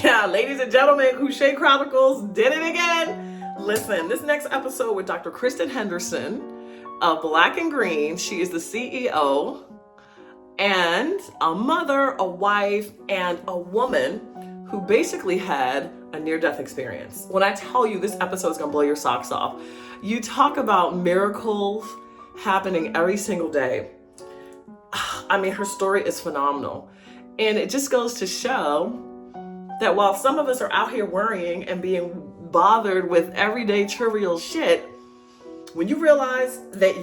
Ladies and gentlemen, Kushae Chronicles did it again. Listen, this next episode with Dr. Kristen Henderson of Black and Green. She is the CEO and a mother, a wife, and a woman who basically had a near-death experience. When I tell you this episode is gonna blow your socks off, you talk about miracles happening every single day. I mean, her story is phenomenal. And it just goes to show that while some of us are out here worrying and being bothered with everyday trivial shit, when you realize that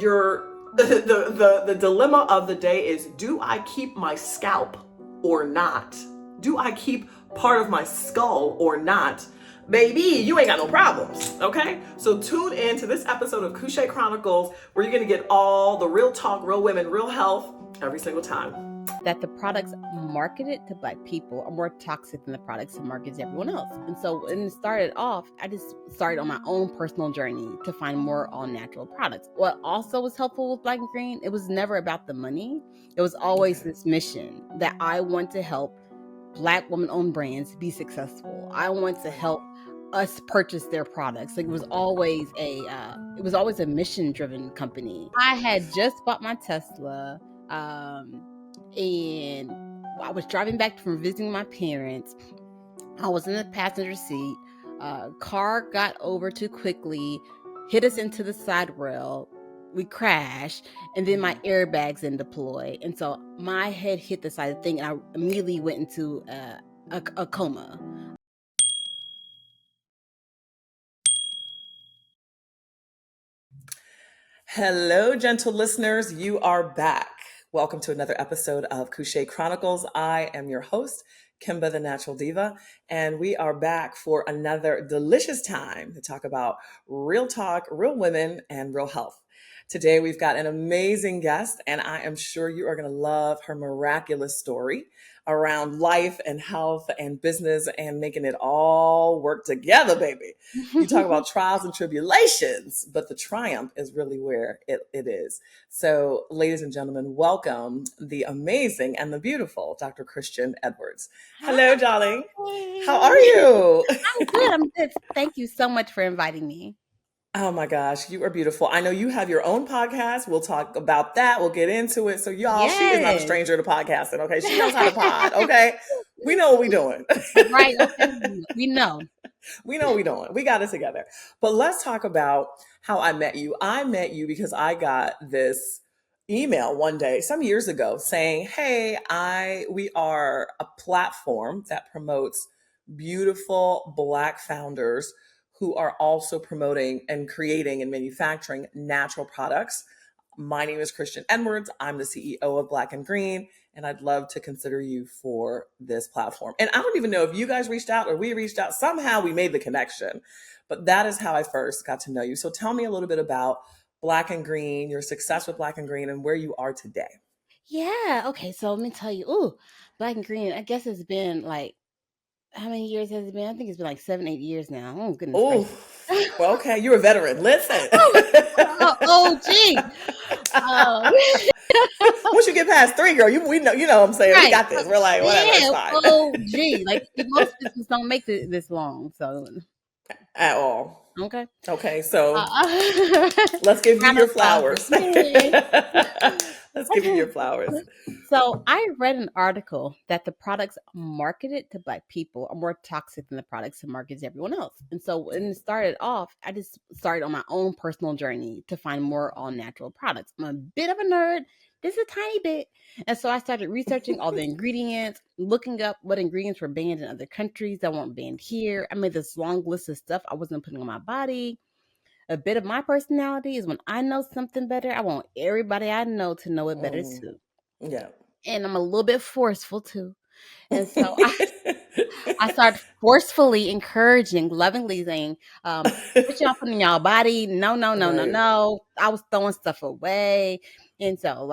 the dilemma of the day is, do I keep my scalp or not? Do I keep part of my skull or not? Baby, you ain't got no problems, okay? So tune in to this episode of Kushae Chronicles, where you're gonna get all the real talk, real women, real health every single time. That the products marketed to Black people are more toxic than the products that market to everyone else. And so when it started off, I just started on my own personal journey to find more all-natural products. What also was helpful with Black and Green, it was never about the money. It was always this mission that I want to help Black woman-owned brands be successful. I want to help us purchase their products. Like, it was always a mission-driven company. I had just bought my Tesla, and I was driving back from visiting my parents. I was in the passenger seat. Car got over too quickly, hit us into the side rail. We crashed, and then my airbags didn't deploy. And so my head hit the side of the thing, and I immediately went into a coma. Hello, gentle listeners. You are back. Welcome to another episode of Kushae Chronicles. I am your host, Kimba the Natural Diva, and we are back for another delicious time to talk about real talk, real women, and real health. Today, we've got an amazing guest, and I am sure you are going to love her miraculous story around life and health and business and making it all work together, baby. You talk about trials and tribulations, but the triumph is really where it is. So, ladies and gentlemen, welcome the amazing and the beautiful Dr. Christian Edwards. Hello, darling. How are you? I'm good. Thank you so much for inviting me. Oh my gosh, you are beautiful. I know you have your own podcast. We'll talk about that. We'll get into it. So y'all, She is not a stranger to podcasting, okay? She knows how to pod, okay? We know what we're doing. Right, okay. We know. We know what we're doing. We got it together. But let's talk about how I met you. I met you because I got this email one day, some years ago, saying, hey, we are a platform that promotes beautiful Black founders who are also promoting and creating and manufacturing natural products. My name is Christian Edwards. I'm the CEO of Black and Green, and I'd love to consider you for this platform. And I don't even know if you guys reached out or we reached out. Somehow we made the connection, but that is how I first got to know you. So tell me a little bit about Black and Green, your success with Black and Green, and where you are today. Yeah. Okay. So let me tell you. Black and Green, I guess it's been like, how many years has it been? I think it's been like 7, 8 years now. Oh, goodness gracious. Well, okay. You're a veteran. Listen. Gee. Once you get past 3, girl, we know what I'm saying. Right. We got this. We're like, whatever, it's fine. Oh, gee. Like, most businesses don't make it this long. So at all. Okay. Okay, so let's give you your flowers. Let's give you your flowers. So I read an article that the products marketed to Black people are more toxic than the products that market to everyone else. And so when it started off, I just started on my own personal journey to find more all-natural products. I'm a bit of a nerd, just a tiny bit. And so I started researching all the ingredients, looking up what ingredients were banned in other countries that weren't banned here. I made this long list of stuff I wasn't putting on my body. A bit of my personality is when I know something better, I want everybody I know to know it better too. Yeah. And I'm a little bit forceful too. And so I started forcefully encouraging, lovingly saying, what y'all putting in y'all body? No. I was throwing stuff away. And so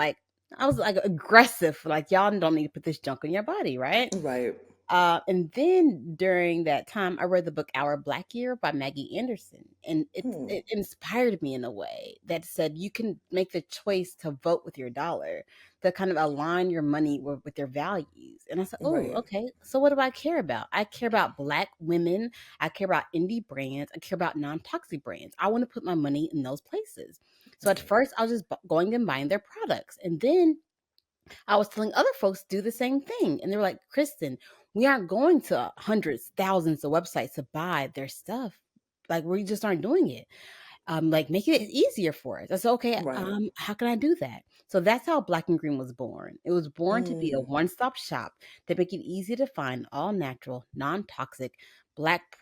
I was like aggressive, like, y'all don't need to put this junk in your body, right? Right. And then during that time, I read the book Our Black Year by Maggie Anderson. And it inspired me in a way that said you can make the choice to vote with your dollar. to kind of align your money with your values. And I said, oh, Right. okay. So what do I care about? I care about Black women. I care about indie brands. I care about non-toxic brands. I want to put my money in those places. So at Right. first, I was just going and buying their products. And then I was telling other folks to do the same thing. And they were like, Kristen, we aren't going to hundreds, thousands of websites to buy their stuff. Like, we just aren't doing it. Like, make it easier for us. I said, okay, Right. how can I do that? So that's how Black and Green was born. It was born to be a Mm. one-stop shop to make it easy to find all natural, non-toxic, Black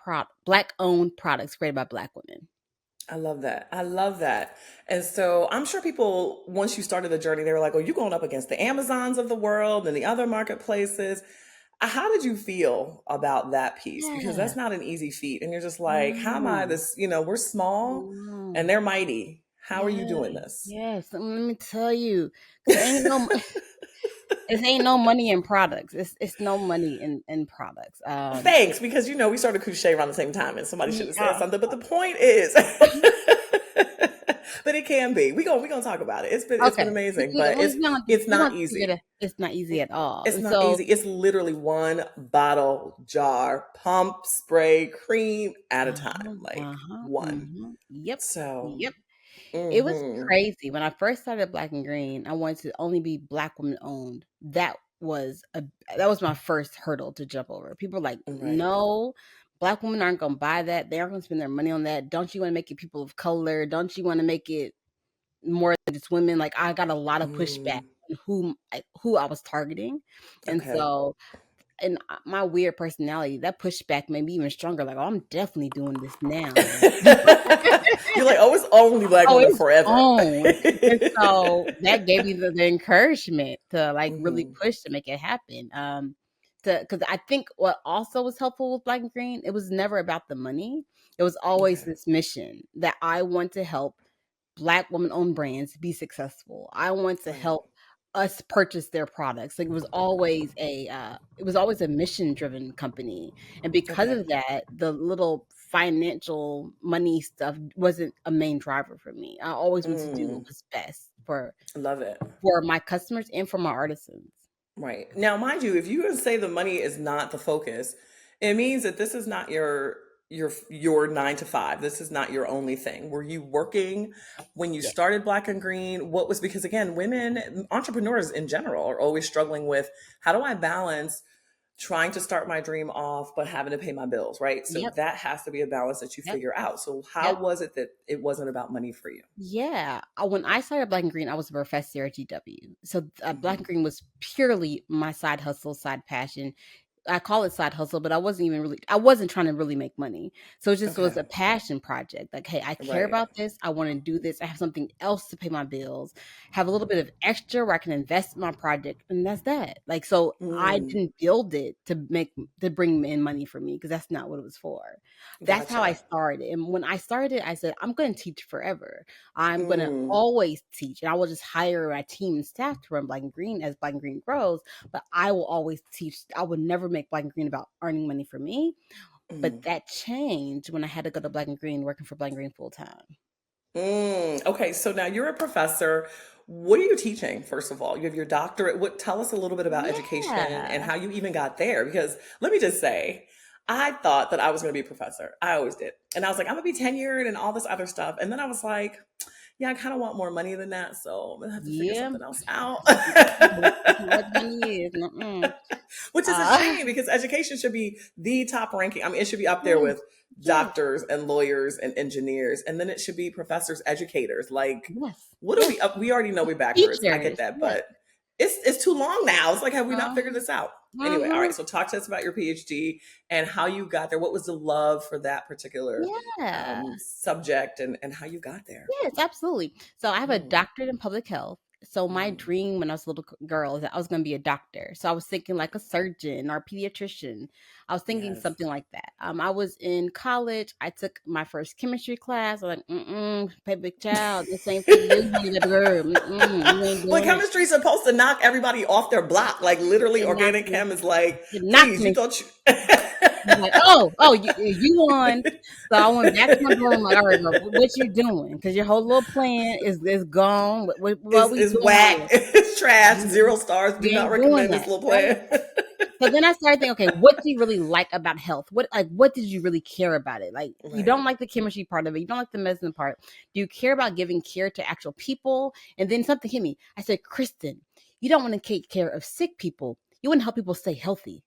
owned products created by Black women. I love that. I love that. And so I'm sure people, once you started the journey, they were like, oh, you're going up against the Amazons of the world and the other marketplaces. How did you feel about that piece? Because Yeah. that's not an easy feat. And you're just like, how am I No. this? We're small No. and they're mighty. How are you Yes. doing this? Yes. Let me tell you, because it ain't no money in products. It's no money in products. Thanks, because we started Kushae around the same time, and somebody should have said Yeah. something. But the point is, but it can be. We gonna talk about it. It's been Okay. amazing, but it's it's We're not gonna figure easy. that it's not easy at all. It's And not so easy. It's literally one bottle jar, pump, spray, cream at a time, uh-huh, like uh-huh, one. yep, So, yep. It was hmm crazy. When I first started Black and Green, I wanted to only be Black women owned. That was my first hurdle to jump over. People were like, right. no, Black women aren't gonna buy that. They aren't gonna spend their money on that. Don't you want to make it people of color? Don't you want to make it more than just women? Like, I got a lot of pushback Mm, on who I was targeting. And okay. so, and my weird personality, that pushback made me even stronger. Like, oh, I'm definitely doing this now. You're like, oh, it's only Black Oh, women it's forever. on. And so that gave me the encouragement to like really hmm push to make it happen. Because I think what also was helpful with Black and Green, it was never about the money. It was always Okay. this mission that I want to help Black woman-owned brands be successful. I want to Right. help us purchase their products. Like, it was always a mission-driven company, and because Okay. of that, the little financial money stuff wasn't a main driver for me. I always wanted to do what Mm, was best love it. for my customers and for my artisans. Right. Now, mind you, if you say the money is not the focus, it means that this is not your 9 to 5. This is not your only thing. Were you working when you Yeah. started Black and Green? What was, because again, women, entrepreneurs in general are always struggling with, how do I balance trying to start my dream off but having to pay my bills, right? So Yep. that has to be a balance that you Yep. figure out. So how Yep. was it that it wasn't about money for you? Yeah. When I started Black and Green, I was a professor at GW. So Black hmm and Green was purely my side hustle, side passion. I call it side hustle, but I wasn't trying to really make money. So it just was Okay. a passion project. Like, hey, I care Right. about this. I want to do this. I have something else to pay my bills, have a little bit of extra where I can invest in my project. And that's that. Like, so I Mm, didn't build it to bring in money for me, because that's not what it was for. That's how I gotcha. started. And when I started, I said, I'm going to teach forever. I'm going to Mm, always teach. And I will just hire my team and staff to run Black and Green as Black and Green grows, but I will always teach. I would never make Black and Green about earning money for me. But mm. that changed when I had to go to Black and Green, working for Black and Green full time. Okay, so now you're a professor. What are you teaching, first of all? You have your doctorate. Tell us a little bit about education and Yeah. how you even got there. Because let me just say, I thought that I was going to be a professor. I always did. And I was like, I'm going to be tenured and all this other stuff. And then I was like, yeah, I kind of want more money than that. So I'm going to have to figure Yeah. something else out. That's not what money is. Mm-mm. Which is a Uh, shame, because education should be the top ranking. I mean, it should be up there yes. with Yes. doctors and lawyers and engineers, and then it should be professors, educators. Like, Yes. what are Yes. we up? We already know we're backwards. I get Teachers. that, Yes. but it's too long now. It's like, have we not figured Uh-huh. this out? Anyway, all Uh-huh. right. So talk to us about your PhD and how you got there. What was the love for that particular Yeah. subject, and how you got there? Yes, absolutely. So I have a Mm, doctorate in public health. So my mm, dream when I was a little girl is that I was going to be a doctor. So I was thinking like a surgeon or a pediatrician. I was thinking yes. something like that. I was in college. I took my first chemistry class. I was like, big child, this ain't for you, baby girl. You ain't Well, doing it. chemistry is supposed to knock everybody off their block. Like literally, It knocked organic me. chem is like, It knocked please, you me. thought you. was like, oh, you won. So I went back to my dorm. I'm like, all right, girl, what you doing? Because your whole little plan is gone. What we Is doing whack. here? It's trash. You, 0 stars. Do you not ain't doing recommend this that, little right? plan. So then I started thinking, okay, what do you really like about health? What did you really care about it? Like, you Right. don't like the chemistry part of it. You don't like the medicine part. Do you care about giving care to actual people? And then something hit me. I said, Kristen, you don't want to take care of sick people. You want to help people stay healthy.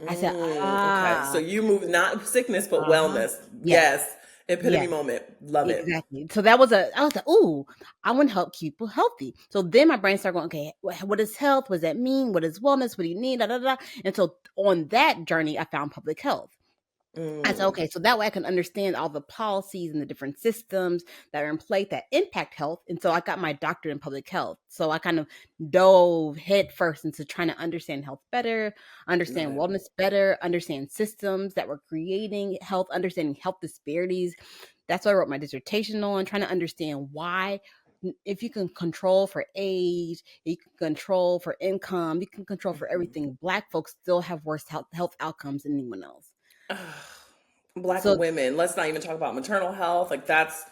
I said, Okay. So you move not sickness, but uh-huh. wellness. Yes, Yes. Epitome yes. moment. Love it. Exactly. So I was like, ooh, I want to help keep people healthy. So then my brain started going, okay, what is health? What does that mean? What is wellness? What do you need? Da, da, da. And so on that journey, I found public health. I said, Mm, okay, so that way I can understand all the policies and the different systems that are in place that impact health. And so I got my doctorate in public health. So I kind of dove head first into trying to understand health better, love understand it. wellness better, understand systems that were creating health, understanding health disparities. That's what I wrote my dissertation on, trying to understand why. If you can control for age, you can control for income, you can control for Mhm. everything. Black folks still have worse health outcomes than anyone else. Black So women. Let's not even talk about maternal health. Like that's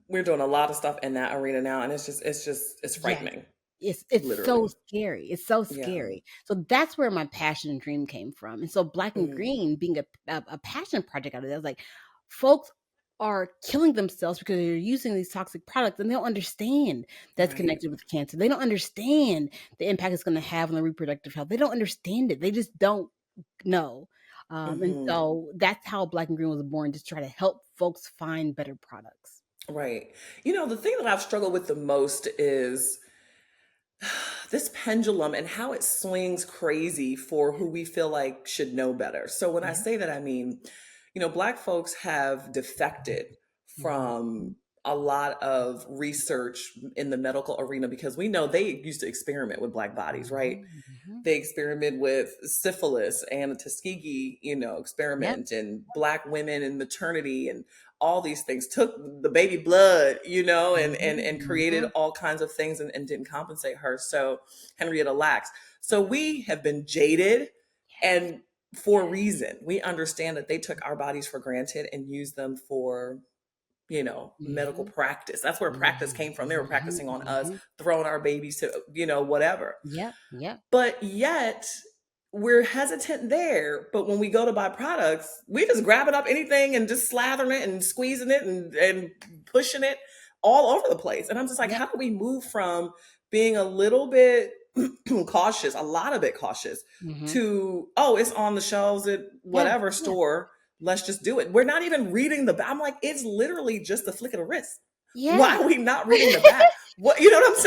we're doing a lot of stuff in that arena now, and it's yes, frightening, it's so literally. scary. It's so Yeah. scary. So that's where my passion and dream came from. And so Black and Mm, Green being a passion project out of that, I was like, folks are killing themselves because they're using these toxic products and they don't understand that's right. connected with cancer. They don't understand the impact it's going to have on the reproductive health. They don't understand it. They just don't know. And Hmm. so that's how Black and Green was born, just try to help folks find better products. Right. The thing that I've struggled with the most is this pendulum and how it swings crazy for who we feel like should know better. So when I Yeah. say that, I mean, Black folks have defected Mhm. from a lot of research in the medical arena because we know they used to experiment with Black bodies, right? Mhm. Mhm. They experimented with syphilis and the Tuskegee, Yep. experiment and Black women and maternity and all these things, took the baby blood, and Mhm. created Mhm. all kinds of things and didn't compensate her. So Henrietta Lacks. So we have been jaded, Yes. and for a reason. We understand that they took our bodies for granted and used them for medical Mhm. practice. That's where practice Mhm. came from. They were Mhm. practicing on us, Mhm. throwing our babies to, whatever. Yep. Yep. But yet we're hesitant there. But when we go to buy products, we just grabbing up anything and just slathering it and squeezing it and pushing it all over the place. And I'm just like, Yep. how do we move from being a little bit cautious, a lot of it cautious, Mhm. to, oh, it's on the shelves at Yeah. whatever Yeah. store. Let's just do it. We're not even reading the back. I'm like, it's literally just a flick of the wrist. Why Yeah. are we not reading the back? What, you know what I'm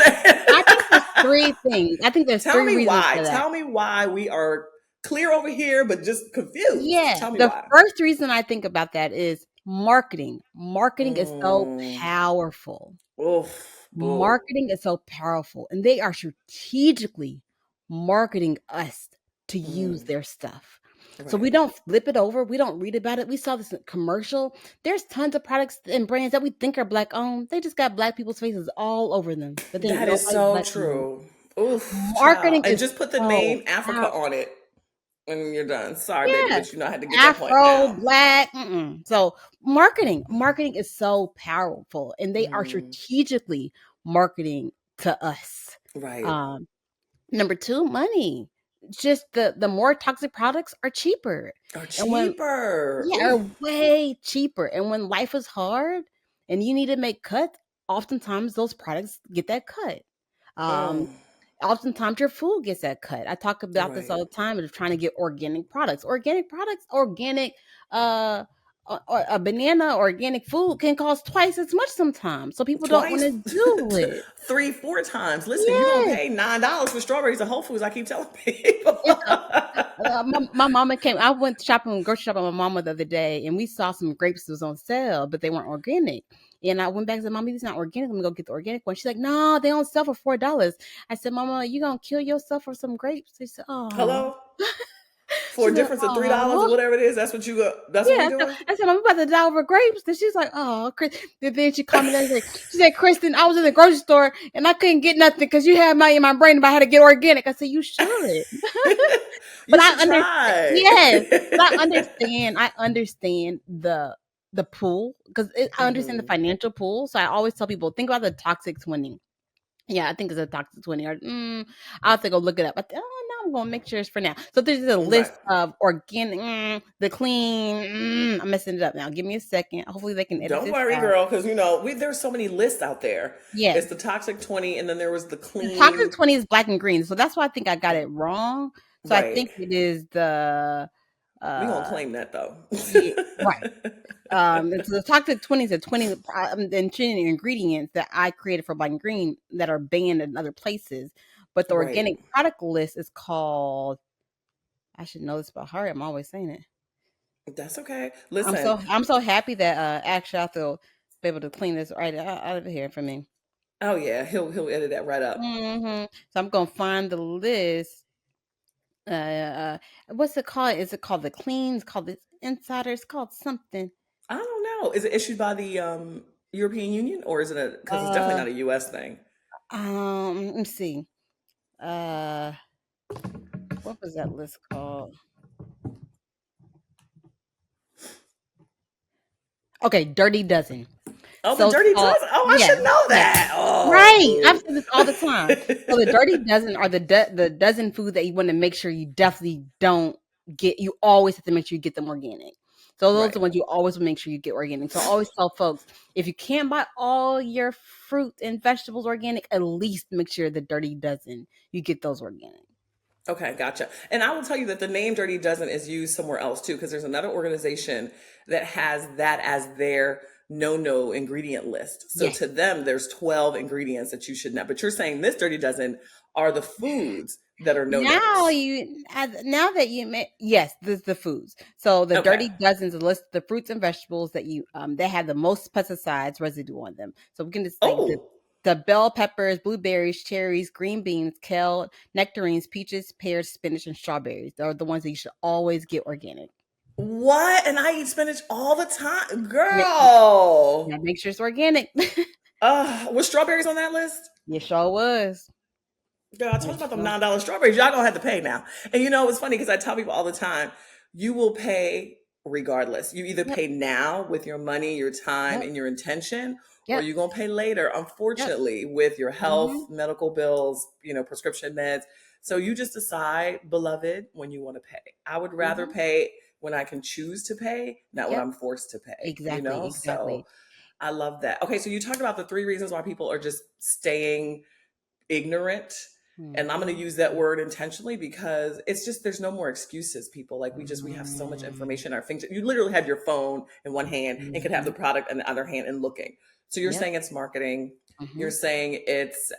I think there's saying? three things. I think there's Tell three me reasons why. for that. Tell me why we are clear over here, but just confused. Yeah. Tell me The why. first reason I think about that is marketing. Marketing is so Mm. powerful. Oof. Boo. Marketing is so powerful, and they are strategically marketing us to use Mm. their stuff. So we Right. don't flip it over. We don't read about it. We saw this commercial. There's tons of products and brands that we think are Black owned. They just got Black people's faces all over them, but they ain't That is nobody's so Black owned. true. Oof, child. Marketing And is just put the so name Africa powerful. on it when you're done. Sorry, baby, Yeah. but I had to get that point Afro, out. Black. Mm-mm. So marketing is so powerful, and they are Mm. strategically marketing to us. Right. Um, Number two, money. Just the more toxic products are cheaper, Or and when cheaper. yeah, are Oof. way cheaper. And when life is hard and you need to make cuts, oftentimes those products get that cut. Um, Mm. Oftentimes your food gets that cut. I talk about this Right. all the time of trying to get organic products, organic uh a banana organic food can cost twice as much sometimes. So people don't want Twice, to do it. 3, 4 times. Listen, you're gonna Yes. pay $9 for strawberries at Whole Foods. I keep telling people. It's my mama came. I went shopping, grocery shopping with my mama the other day, and we saw some grapes that was on sale, but they weren't organic. And I went back and said, "Mommy, these not organic. Let me go get the organic one." She's like, "No, they don't sell for $4." I said, "Mama, you gonna kill yourself for some grapes?" She said, "Oh." Hello, for She a said, difference of $3 or "Oh." whatever it is. That's what you go. That's what we Yeah, doing. I said, "Mom, we about to die over grapes." And she's like, "Oh, Chris." And then she called me and she said, "Kristen, I was in the grocery store and I couldn't get nothing because you had my in my brain about how to get organic." I said, "You should." But You I should understand. try. Yes, but I understand. I understand the pool because I understand the Hmm. financial pool. So I always tell people think about the toxic 20. Yeah, I think it's a toxic 20. Or I'll have to go look it up. But no, I'm gonna make sure it's for now. So there's a Right. list of organic, the clean. I'm messing it up now. Give me a second. Hopefully they can edit Don't this worry, out. girl, because there's so many lists out there. It's Yes, the toxic 20, and then there was the the toxic clean. 20 is black and green. So that's why I think I got it wrong. So I Right. think it is the We gonna uh claim that though. yeah, right. And so the toxic 20 is the 20 ingredients that I created for black and green that are banned in other places. But the Right. organic product list is called, I should know this by heart. I'm always saying it. That's okay. Listen. I'm so happy that actually I will be able to clean this right out of here for me. Oh yeah, he'll edit that right up. So I'm gonna find the list. What's it called? Is it called the clean? It's called the insider. It's called something. I don't know. Is it issued by the European Union, or is it a? Because it's definitely Uh, not a U.S. thing. let me see. Uh, what was that list called? Okay, Dirty Dozen. Oh, the So it's Dirty called, Dozen. Oh, I yes, should know yes, that. Oh, right. I've boo. said this all the time. So the Dirty Dozen are the dozen food that you want to make sure you definitely don't get. You always have to make sure you get them organic. So those are Right. the ones you always want to make sure you get organic. So I always tell folks if you can't buy all your fruit and vegetables organic, at least make sure the Dirty Dozen you get those organic. Okay, gotcha. And I will tell you that the name Dirty Dozen is used somewhere else too, because there's another organization that has that as their no ingredient list. So Yes. to them, there's 12 ingredients that you should know. But you're saying this Dirty Dozen are the foods that are no Now nos. now that you may, yes, the foods. So the Okay. Dirty Dozens list the fruits and vegetables that you they have the most pesticides residue on them. So we can just like Oh, the bell peppers, blueberries, cherries, green beans, kale, nectarines, peaches, pears, spinach, and strawberries. They're the ones that you should always get organic. what? And I eat spinach all the time. Yeah, Girl. yeah, make sure it's organic. Was strawberries on that list? It sure was. Girl, I told you It about them sure. $9 strawberries. Y'all gonna have to pay now. And it's funny because I tell people all the time, you will pay regardless. You either Yep. pay now with your money, your time, Yep. and your intention, or Yep. you're gonna pay later, Yep. unfortunately, with your Hmm. health, medical bills, prescription meds. So you just decide, beloved, when you want to pay. I would rather Hmm. pay when I can choose to pay, not when Yep. I'm forced to pay. Exactly. So Exactly. I love that. Okay, so you talked about the three reasons why people are just staying ignorant, and I'm going to Hmm. use that word intentionally because it's just there's no more excuses, people. Like we have so much Mm, information at our fingertips. You literally have your phone in one hand and could have the mhm. product in the other hand and looking. So you're Yep. saying it's marketing, you're Mhm. saying it's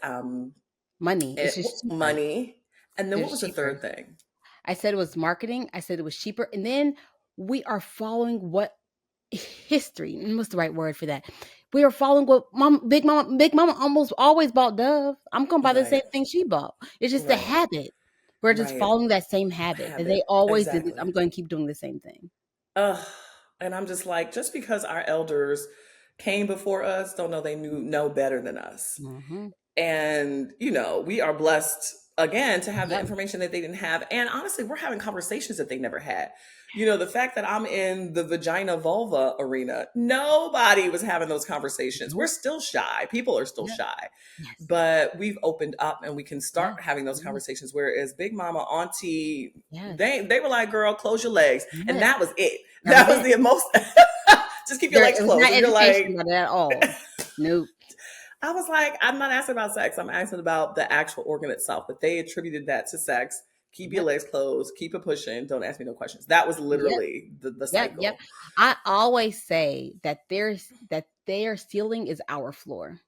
Money. It's just cheaper. money, and then what It's was the cheaper. third thing? I said it was marketing. I said it was cheaper. And then we are following what history. What's the right word for that? We are following what Big Mama almost always bought Dove. I'm gonna buy the Right, same thing she bought. It's just a right, habit. We're just right. following that same habit that they Habit, always did this. exactly. I'm going to keep doing the same thing. Ugh. And I'm just like, just because our elders came before us, don't know they knew know better than us. Hmm. And, we are blessed again to have the Yep. information that they didn't have. And honestly, we're having conversations that they never had. The fact that I'm in the vagina vulva arena, nobody was having those conversations. We're Nope. still shy. People are still Yep. shy, Yes. but we've opened up and we can Yeah. start having those Yeah. conversations. Whereas Big Mama, Auntie, Yes. they were like, girl, close your legs. And Yeah. that was it. That was That was it. the most, just keep your There, legs it was closed. not And you're education like, about it at all. Nope. I was like, I'm not asking about sex. I'm asking about the actual organ itself. But they attributed that to sex. Keep your Yep. legs closed. Keep it pushing. Don't ask me no questions. That was Yep. literally the Yep. Yep. cycle. I always say that their ceiling is our floor.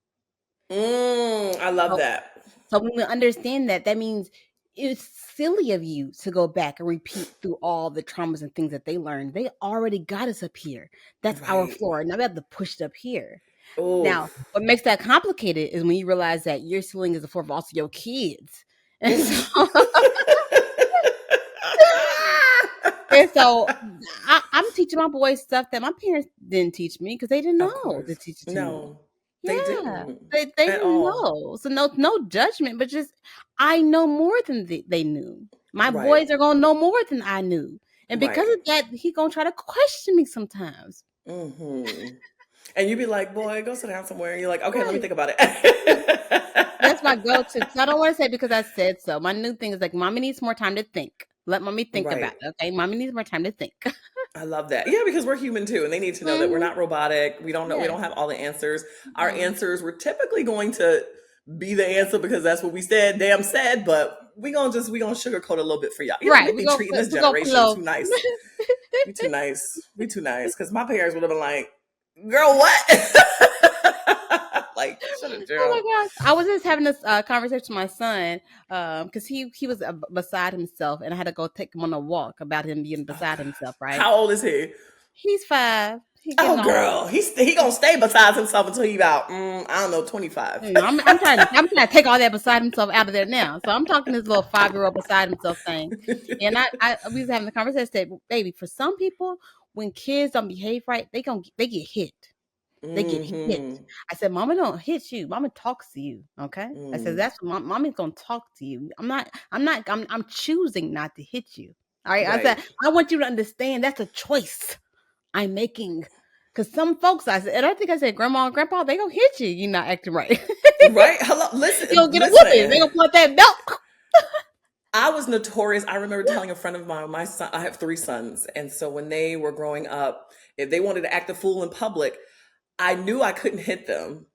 I love So, that. so when we understand that, that means it's silly of you to go back and repeat through all the traumas and things that they learned. They already got us up here. That's our Right. floor. Now we have to push it up here. Oh. Now, what makes that complicated is when you realize that your ceiling is the floor of also your kids. And so And so I'm teaching my boys stuff that my parents didn't teach me because they didn't Of know to course. teach it to me. No, they Yeah, didn't they at didn't all. know. So no judgment, but just I know more than they knew. My Right. boys are gonna know more than I knew. And because Right. of that, he gonna try to question me sometimes. Mm-hmm. And you'd be like, boy, go sit down somewhere. And you're like, okay, let me Right. think about And it. that's my go-to. Because I don't want to say because I said so. My new thing is like, mommy needs more time to think. Let mommy think about Right. it. Okay. Mommy needs more time to think. I love that. Yeah, because we're human too, and they need to know that we're Hmm. not robotic. We don't know. We Yeah. don't have all the answers. Our Mm. answers were typically going to be the answer because that's what we said. Damn said, but we gonna sugarcoat a little bit for y'all. You know, Right. we be treating this We go put a generation little. too nice. We too nice. We too nice. Because my parents would have been like, "Girl, what?" Like, shut it Oh down. my gosh! I was just having this conversation with my son because he was beside himself, and I had to go take him on a walk about him being Oh beside God, himself. Right? how old is he? He's 5. He Oh getting old. girl, he gonna stay beside himself until he about I don't know 25. I'm trying to take all that beside himself out of there now. So I'm talking this little 5-year-old beside himself thing, and I we was having the conversation. Said, baby, for some people, when kids don't behave right, they get hit. They get hit. Mm-hmm. I said, Mama don't hit you. Mama talks to you. Okay. I said, Mm, that's what mommy's gonna talk to you. I'm choosing not to hit you. All right. I right. said, I want you to understand that's a choice I'm making. Cause some folks, I said, and I think I said, Grandma and Grandpa, they gonna hit you. You're not acting right. Right. Hello. You Listen, don't get a whooping. They listen. gonna put that belt. I was notorious. I remember telling a friend of mine, my son, I have 3 sons. And so when they were growing up, if they wanted to act a fool in public, I knew I couldn't hit them.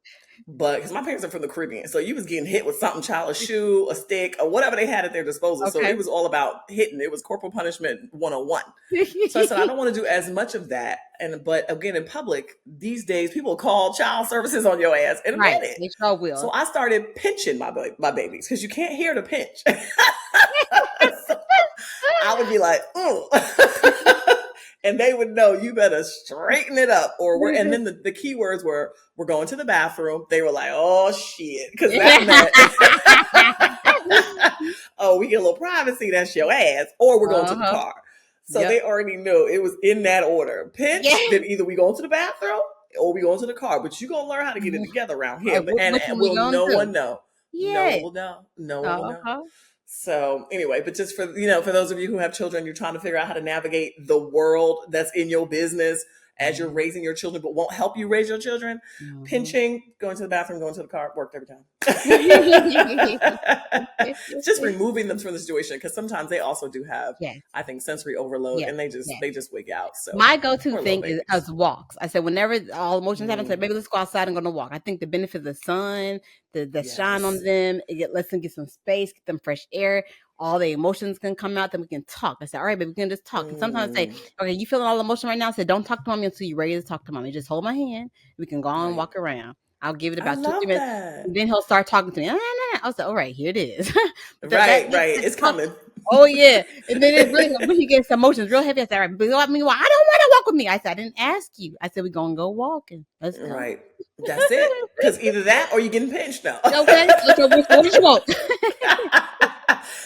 But because my parents are from the Caribbean, so you was getting hit with something, child, a shoe, a stick, or whatever they had at their disposal. So it Okay. was all about hitting. It was corporal punishment 101. So I said, I don't want to do as much of that. And but again, in public, these days people call child services on your ass in a Right. minute. They sure So will. I started pinching my babies because you can't hear the pinch. So I would be like, ooh. And they would know you better straighten it up. Or we're and then the key words were we're going to the bathroom. They were like, oh shit. Because that meant oh, we get a little privacy, that's your ass, or we're going to the Uh-huh. car. So Yep. they already knew it was in that order. Yeah. Pinch, then either we go to the bathroom or we go into the car. But you're gonna learn how to get it together around All here. right, And which one we will gonna no one do? know? No one Yeah. will know. No one will know. Uh-huh. So anyway, but just for for those of you who have children, you're trying to figure out how to navigate the world that's in your business as you're raising your children, but won't help you raise your children. Mhm. Pinching, going to the bathroom, going to the car, worked every time. It's just removing them from the situation because sometimes they also do have, Yes, I think, sensory overload yes, and yes. they just wig out. So My go-to poor little thing is babies. walks. I said whenever all emotions happen, I said, Mm, "Baby, let's go outside and go on a walk." I think the benefit of the sun, the shine on yes. them, lets them get some space, get them fresh air. All the emotions can come out. Then we can talk. I said, "All right, baby, we can just talk." And sometimes I say, Mm, "Okay, you feeling all emotion right now?" I said, "Don't talk to mommy until you're ready to talk to mommy. Just hold my hand. We can go on and right. walk around. I'll give it I about 2 3 love minutes." And that. then he'll start talking to me. I was like, "All right, here it is." But Right, right. It's talk. coming. Oh yeah, and then it really when he gets emotions real heavy. I said, "All right, but I mean, well, I don't want to walk with me." I said, "I didn't ask you." I said, "We're gonna go walking. Let's go." Right. That's it. Because either that or you're getting pinched now. Okay, so which one did you want?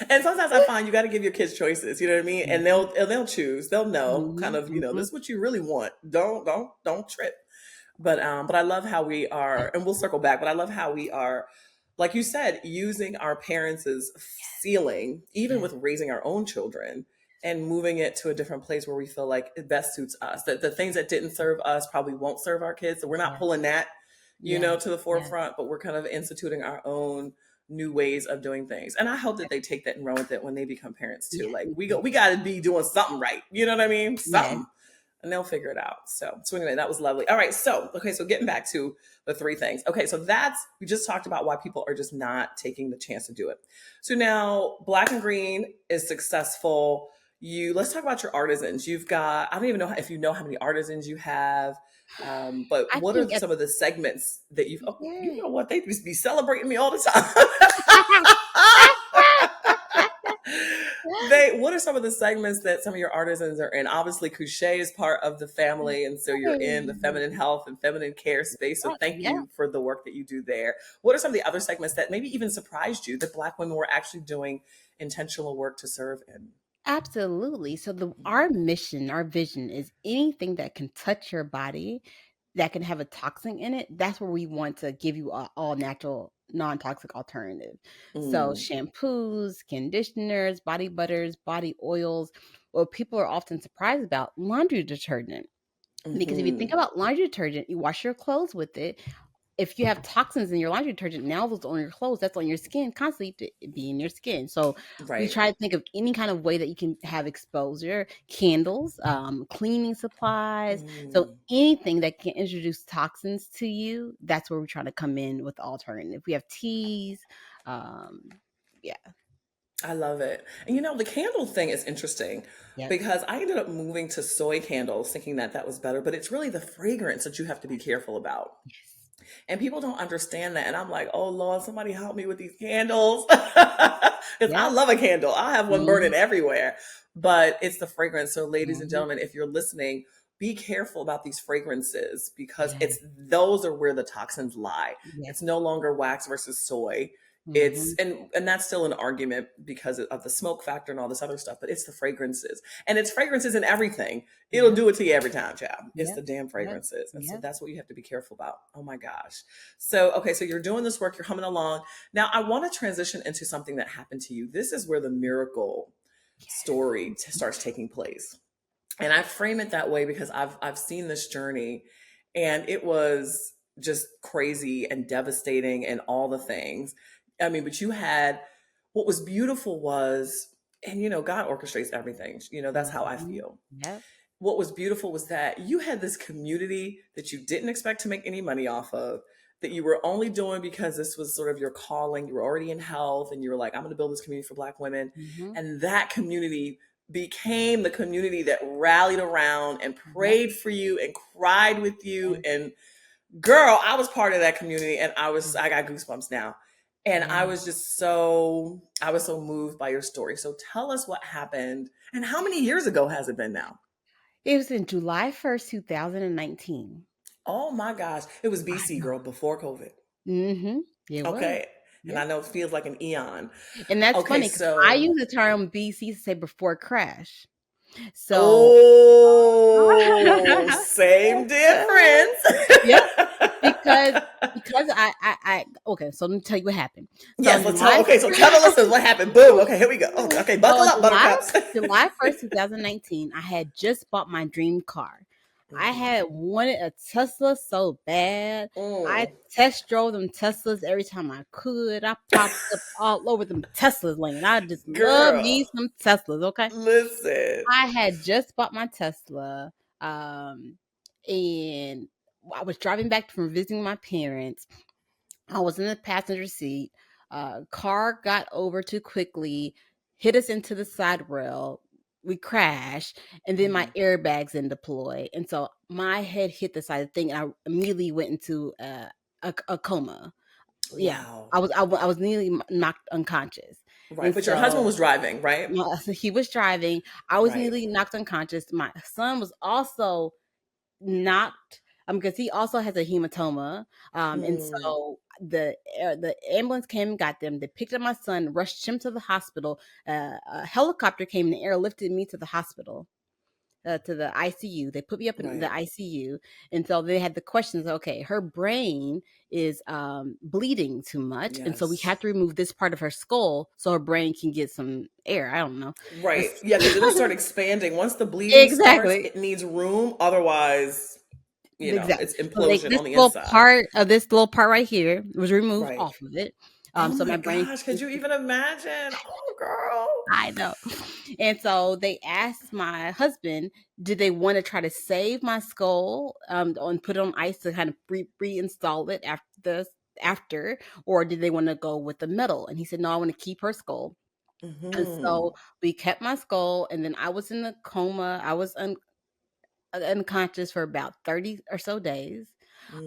And sometimes I find you got to give your kids choices. You know what I mean? And Mhm, they'll choose. They'll know kind mhm, of. This mhm. is what you really want. Don't trip. But I love how we are, and we'll circle back. But I love how we are, like you said, using our parents' ceiling, even Yes, with raising our own children, and moving it to a different place where we feel like it best suits us. That the things that didn't serve us probably won't serve our kids. So we're not yes, pulling that, yes, to the yes, forefront, but we're kind of instituting our own new ways of doing things. And I hope that they take that and run with it when they become parents too. yes, Like me we too. got to be doing something right. You know what I mean? Yes, Something, and they'll figure it out. So anyway, that was lovely. All right, so okay, so getting back to the 3 things. Okay, so we just talked about why people are just not taking the chance to do it. So now Black and Green is successful. Let's talk about your artisans. You've got, I don't even know if you know how many artisans you have. But I what are think at some of the segments that you yeah. know what, they just be celebrating me all the time. What are some of the segments that some of your artisans are in? Obviously, Kushae is part of the family, and so you're in the Hey. feminine health and feminine care space. So thank Yeah. you for the work that you do there. What are some of the other segments that maybe even surprised you that Black women were actually doing intentional work to serve in? Absolutely. So our mission, our vision is anything that can touch your body that can have a toxin in it. That's where we want to give you a all non-toxic alternative. So Mm. shampoos, conditioners, body butters, body oils. What people are often surprised about, laundry detergent. Because if you think Mm-hmm. about laundry detergent, you wash your clothes with it. If you have toxins in your laundry detergent, now those on your clothes, that's on your skin, constantly to be in your skin. So we Right. try to think of any kind of way that you can have exposure. Candles, cleaning supplies. So Mm. anything that can introduce toxins to you, that's where we're trying to come in with alternative. We have teas. Um, yeah. I love it. And the candle thing is interesting Yep. because I ended up moving to soy candles thinking that that was better, but it's really the fragrance that you have to be careful about. Yes. And people don't understand that. And I'm like, oh Lord, somebody help me with these candles. Because I Yep. love a candle. I have one Hmm. burning everywhere. But it's the fragrance. So, ladies and Hmm. gentlemen, if you're listening, be careful about these fragrances because Yes. it's those are where the toxins lie. Yes. It's no longer wax versus soy. It's Hmm. and that's still an argument because of the smoke factor and all this other stuff, but it's the fragrances. And it's fragrances in everything. It'll Yep. do it to you every time, child. It's Yep. the damn Yep. fragrances. And so Yep. that's what you have to be careful about. Oh my gosh. So, okay, so you're doing this work, you're humming along. Now, I want to transition into something that happened to you. This is where the miracle story starts taking place. And I frame it that way because I've seen this journey and it was just crazy and devastating and all the things. I mean, but you had what was beautiful was, and God orchestrates everything. That's how I Hmm. feel. Yep. What was beautiful was that you had this community that you didn't expect to make any money off of, that you were only doing because this was sort of your calling. You were already in health and you were like, I'm going to build this community for Black women. Hmm. And that community became the community that rallied around and Yep. prayed for you and cried with you. Yes. And girl, I was part of that community and I Yes. got goosebumps now. And I Yes. was I was so moved by your story. So tell us what happened and how many years ago has it been now? It was in July 1st, 2019. Oh my gosh. It was I BC, know. girl, before COVID. It was. Okay. And I Yep. know it feels like an eon. And that's Okay, funny because I so, use the term BC to say before crash. So oh, same difference. yep. Because I okay, so let me tell you what happened. So Yes, on let's tell. July Okay, so tell the listeners what happened. Boom. Okay, here we go. Okay, okay, so buckle on up, buttercups. July 1st, 2019, I had just bought my dream car. I Mhm. had wanted a Tesla so bad. I Mm. test drove them Teslas every time I could. I popped up all over them Teslas lane. I just love Girl, me some Teslas, okay? listen. I had just bought my Tesla, and I was driving back from visiting my parents. I was in the passenger seat. Car got over too quickly, hit us into the side rail. We crashed, and then my Mhm. airbags didn't deploy, and so my head hit the side of the thing, and I immediately went into a coma. Yeah, Wow. I was nearly knocked unconscious, Right, and but your husband so was driving, right? he was driving. I was Right. nearly knocked unconscious. My son was also knocked because he also has a hematoma, and Mm. so the ambulance came and got them. They picked up my son, rushed him to the hospital. A helicopter came in the air, lifted me to the hospital, to the ICU. They put me up in the Right. ICU, and so they had the questions. Okay, her brain is bleeding too much, and so we Yes. have to remove this part of her skull so her brain can get some air. I don't know. Right. Yeah, because it'll start expanding. Once the bleeding starts, Exactly. it needs room. Otherwise, Exactly. it's So like implosion on the inside. this little part right here was removed Right. off of it. Oh So my my brain gosh, could you even imagine? Oh, girl. I know. And so they asked my husband, did they want to try to save my skull, and put it on ice to kind of reinstall it after, or did they want to go with the metal? And he said, no, I want to keep her skull. And Hmm. so we kept my skull, and then I was in the coma. I was unconscious for about 30 or so days.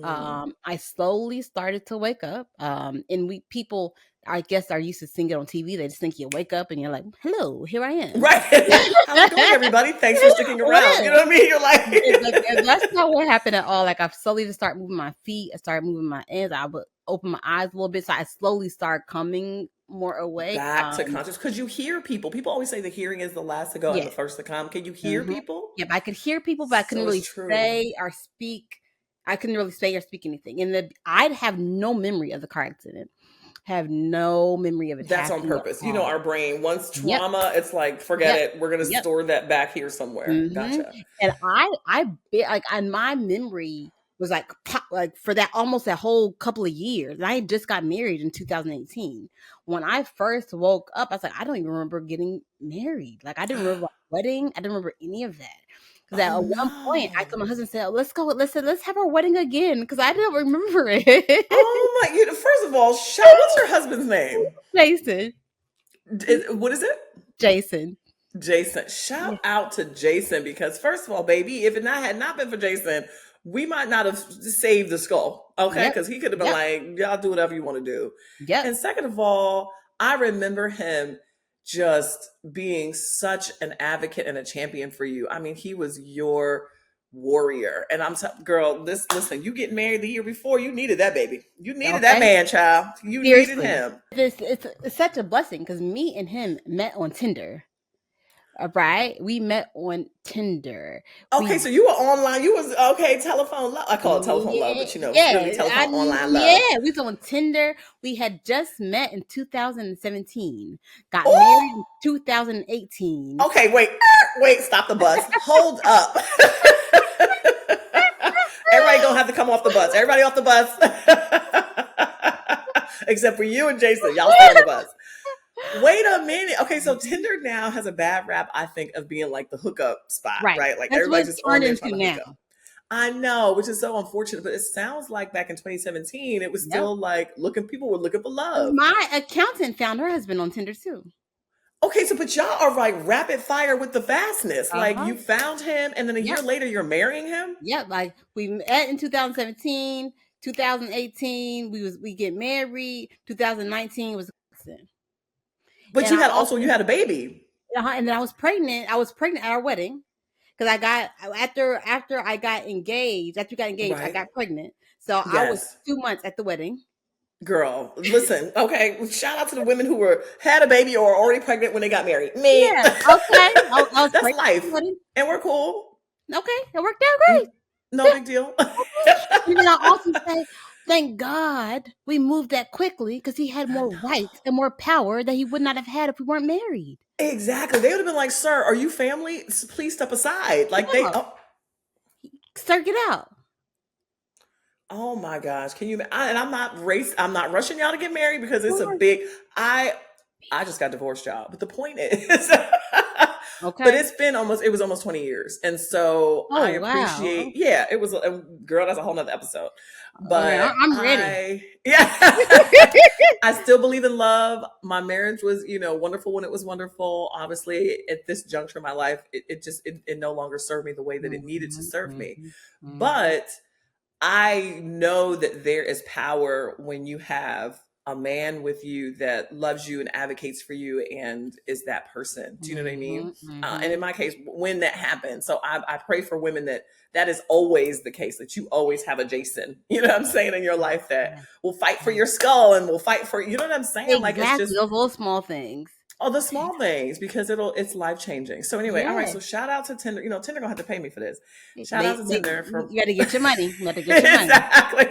Mm. I slowly started to wake up. And we people, I guess, are used to seeing it on TV. They just think you wake up and you're like, "Hello, here I am." Right. How's it going, everybody? Thanks for sticking What around. You know is? what I mean? You're And that's like, not what happened at all. Like I slowly just started moving my feet. I started moving my hands. I would open my eyes a little bit, so I slowly started coming more awake. back to conscious. Could you hear people? People always say the hearing is the last to go and Yeah. the first to come. Can you hear Hmm. people? Yep, I could hear people, but I couldn't So it's really true. say or speak. I couldn't really say or speak anything. And I'd have no memory of the car accident. have no memory of it That's on happening at purpose. You know, all. our brain, once Yep, trauma, it's like, forget yep, it. We're going to yep. store that back here somewhere. Hmm. Gotcha. And like, and my memory was like, like for that almost that whole couple of years. And I had just got married in 2018. When I first woke up, I was like, I don't even remember getting married. Like, I didn't remember my wedding. I didn't remember any of that. Because at Oh one point, I told no. my husband, said, let's go, let's have our wedding again. Because I didn't remember it. Oh my, first of all, shout, what's your husband's name? Jason. What is it? Jason. Jason. Shout Yeah. out to Jason because first of all, baby, if it had not been for Jason, we might not have saved the skull. Okay, Yep. because he could have been Yep. like, y'all do whatever you want to do. Yep. And second of all, I remember him just being such an advocate and a champion for you. I mean, he was your warrior. And girl, listen, you get married the year before, you needed that baby. You needed that Okay. man, child. You needed Seriously. him. It's such a blessing because me and him met on Tinder. Right? We met on Tinder. Okay, We so you were online. You was okay. Telephone love. I call it telephone love, but it's really telephone online love. yeah, we was on Tinder. We had just met in 2017. Got married Oh, in 2018. okay. Wait. Stop the bus. Hold up. Everybody gonna have to come off the bus. Everybody off the bus, except for you and Jason. Y'all stay on the bus. Wait a minute. Okay, so Tinder now has a bad rap, I think, of being like the hookup spot, Right. right? Like That's what everybody's it's just on turned there into trying to hook now. up. I know, which is so unfortunate, but it sounds like back in 2017, it was Yep. still like people were looking for 'Cause love. my accountant found her husband on Tinder too. Okay, so but y'all are like rapid fire with the fastness. Like Uh-huh. you found him, and then a year Yep. later you're marrying him. Yep. Like we met in 2017, 2018. We get married. 2019 was, But and you I had also, you had a baby. and then I was pregnant. I was pregnant at our wedding because I got after I got engaged. After we got engaged, I Right. got pregnant. So I was Yes. 2 months at the wedding. Girl, listen, okay. Shout out to the women who had a baby or already pregnant when they got married. Me. Yeah. Okay. I was That's pregnant at the life. wedding. And we're cool. Okay, it worked out great. No big deal. And then I also say, thank God we moved that quickly because he had I more rights know. and more power that he would not have had if we weren't married. Exactly. They would have been like, sir, are you family? Please step aside. Like Yeah, sir, get out. oh my gosh. Can you, and I'm not rushing y'all to get married because it's a Sure. big, I just got divorced, y'all. But the point is, but Okay. it was almost 20 years. And so I Oh wow. appreciate, yeah, it was, girl, that's a whole nother episode. Okay, But I'm ready. yeah, I still believe in love. My marriage was, wonderful when it was wonderful. Obviously, at this juncture in my life, it no longer served me the way that it needed to Mhm, serve me. mhm, mhm. But I know that there is power when you have a man with you that loves you and advocates for you and is that person. Do you know what I mean? Mhm, And in mhm. my case, when that happens, so I pray for women that is always the case, that you always have a Jason, you know what I'm saying, in your life that Yeah, will fight for yeah. your skull and will fight for, you know what I'm saying? Like it's Exactly. just Those little small things. all the small things because it's life changing. So anyway, all right. Yeah. So shout out to Tinder. Tinder gonna have to pay me for this. Shout out to They Tinder for you got to get your money. You got to get your money. exactly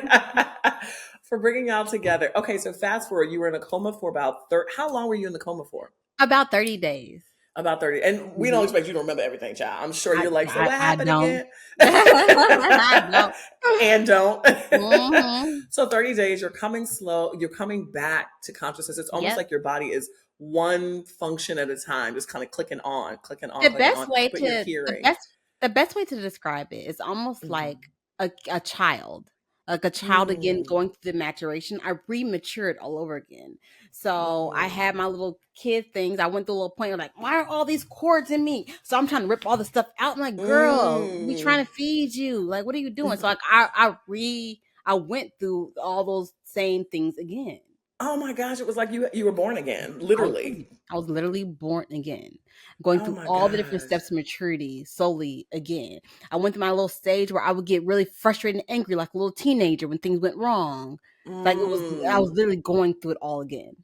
for bringing y'all together. Okay, so fast forward, you were in a coma for about 30. How long were you in the coma for? About 30 days. About 30. And we don't Mhm. expect you to remember everything, child. I'm sure you're like, so what I happened don't. again? I don't. And don't. Mhm. So 30 days, you're coming slow, you're coming back to consciousness. It's almost Yep. like your body is one function at a time, just kind of clicking on, clicking on, The clicking best on, way but you're to hearing. the best way to describe it is almost like Mhm. a child. Like a child again Mm, going through the maturation. I rematured all over again. So I mm, had my little kid things. I went through a little point of like, why are all these cords in me? So I'm trying to rip all the stuff out. I'm like, girl, we trying mm. to feed you. Like, what are you doing? So like I went through all those same things again. Oh my gosh, it was like you were born again, I literally. I was literally born again, going Oh through my all the different gosh. steps of maturity slowly again. I went through my little stage where I would get really frustrated and angry like a little teenager when things went wrong. Like I was Mm. literally going through it all again.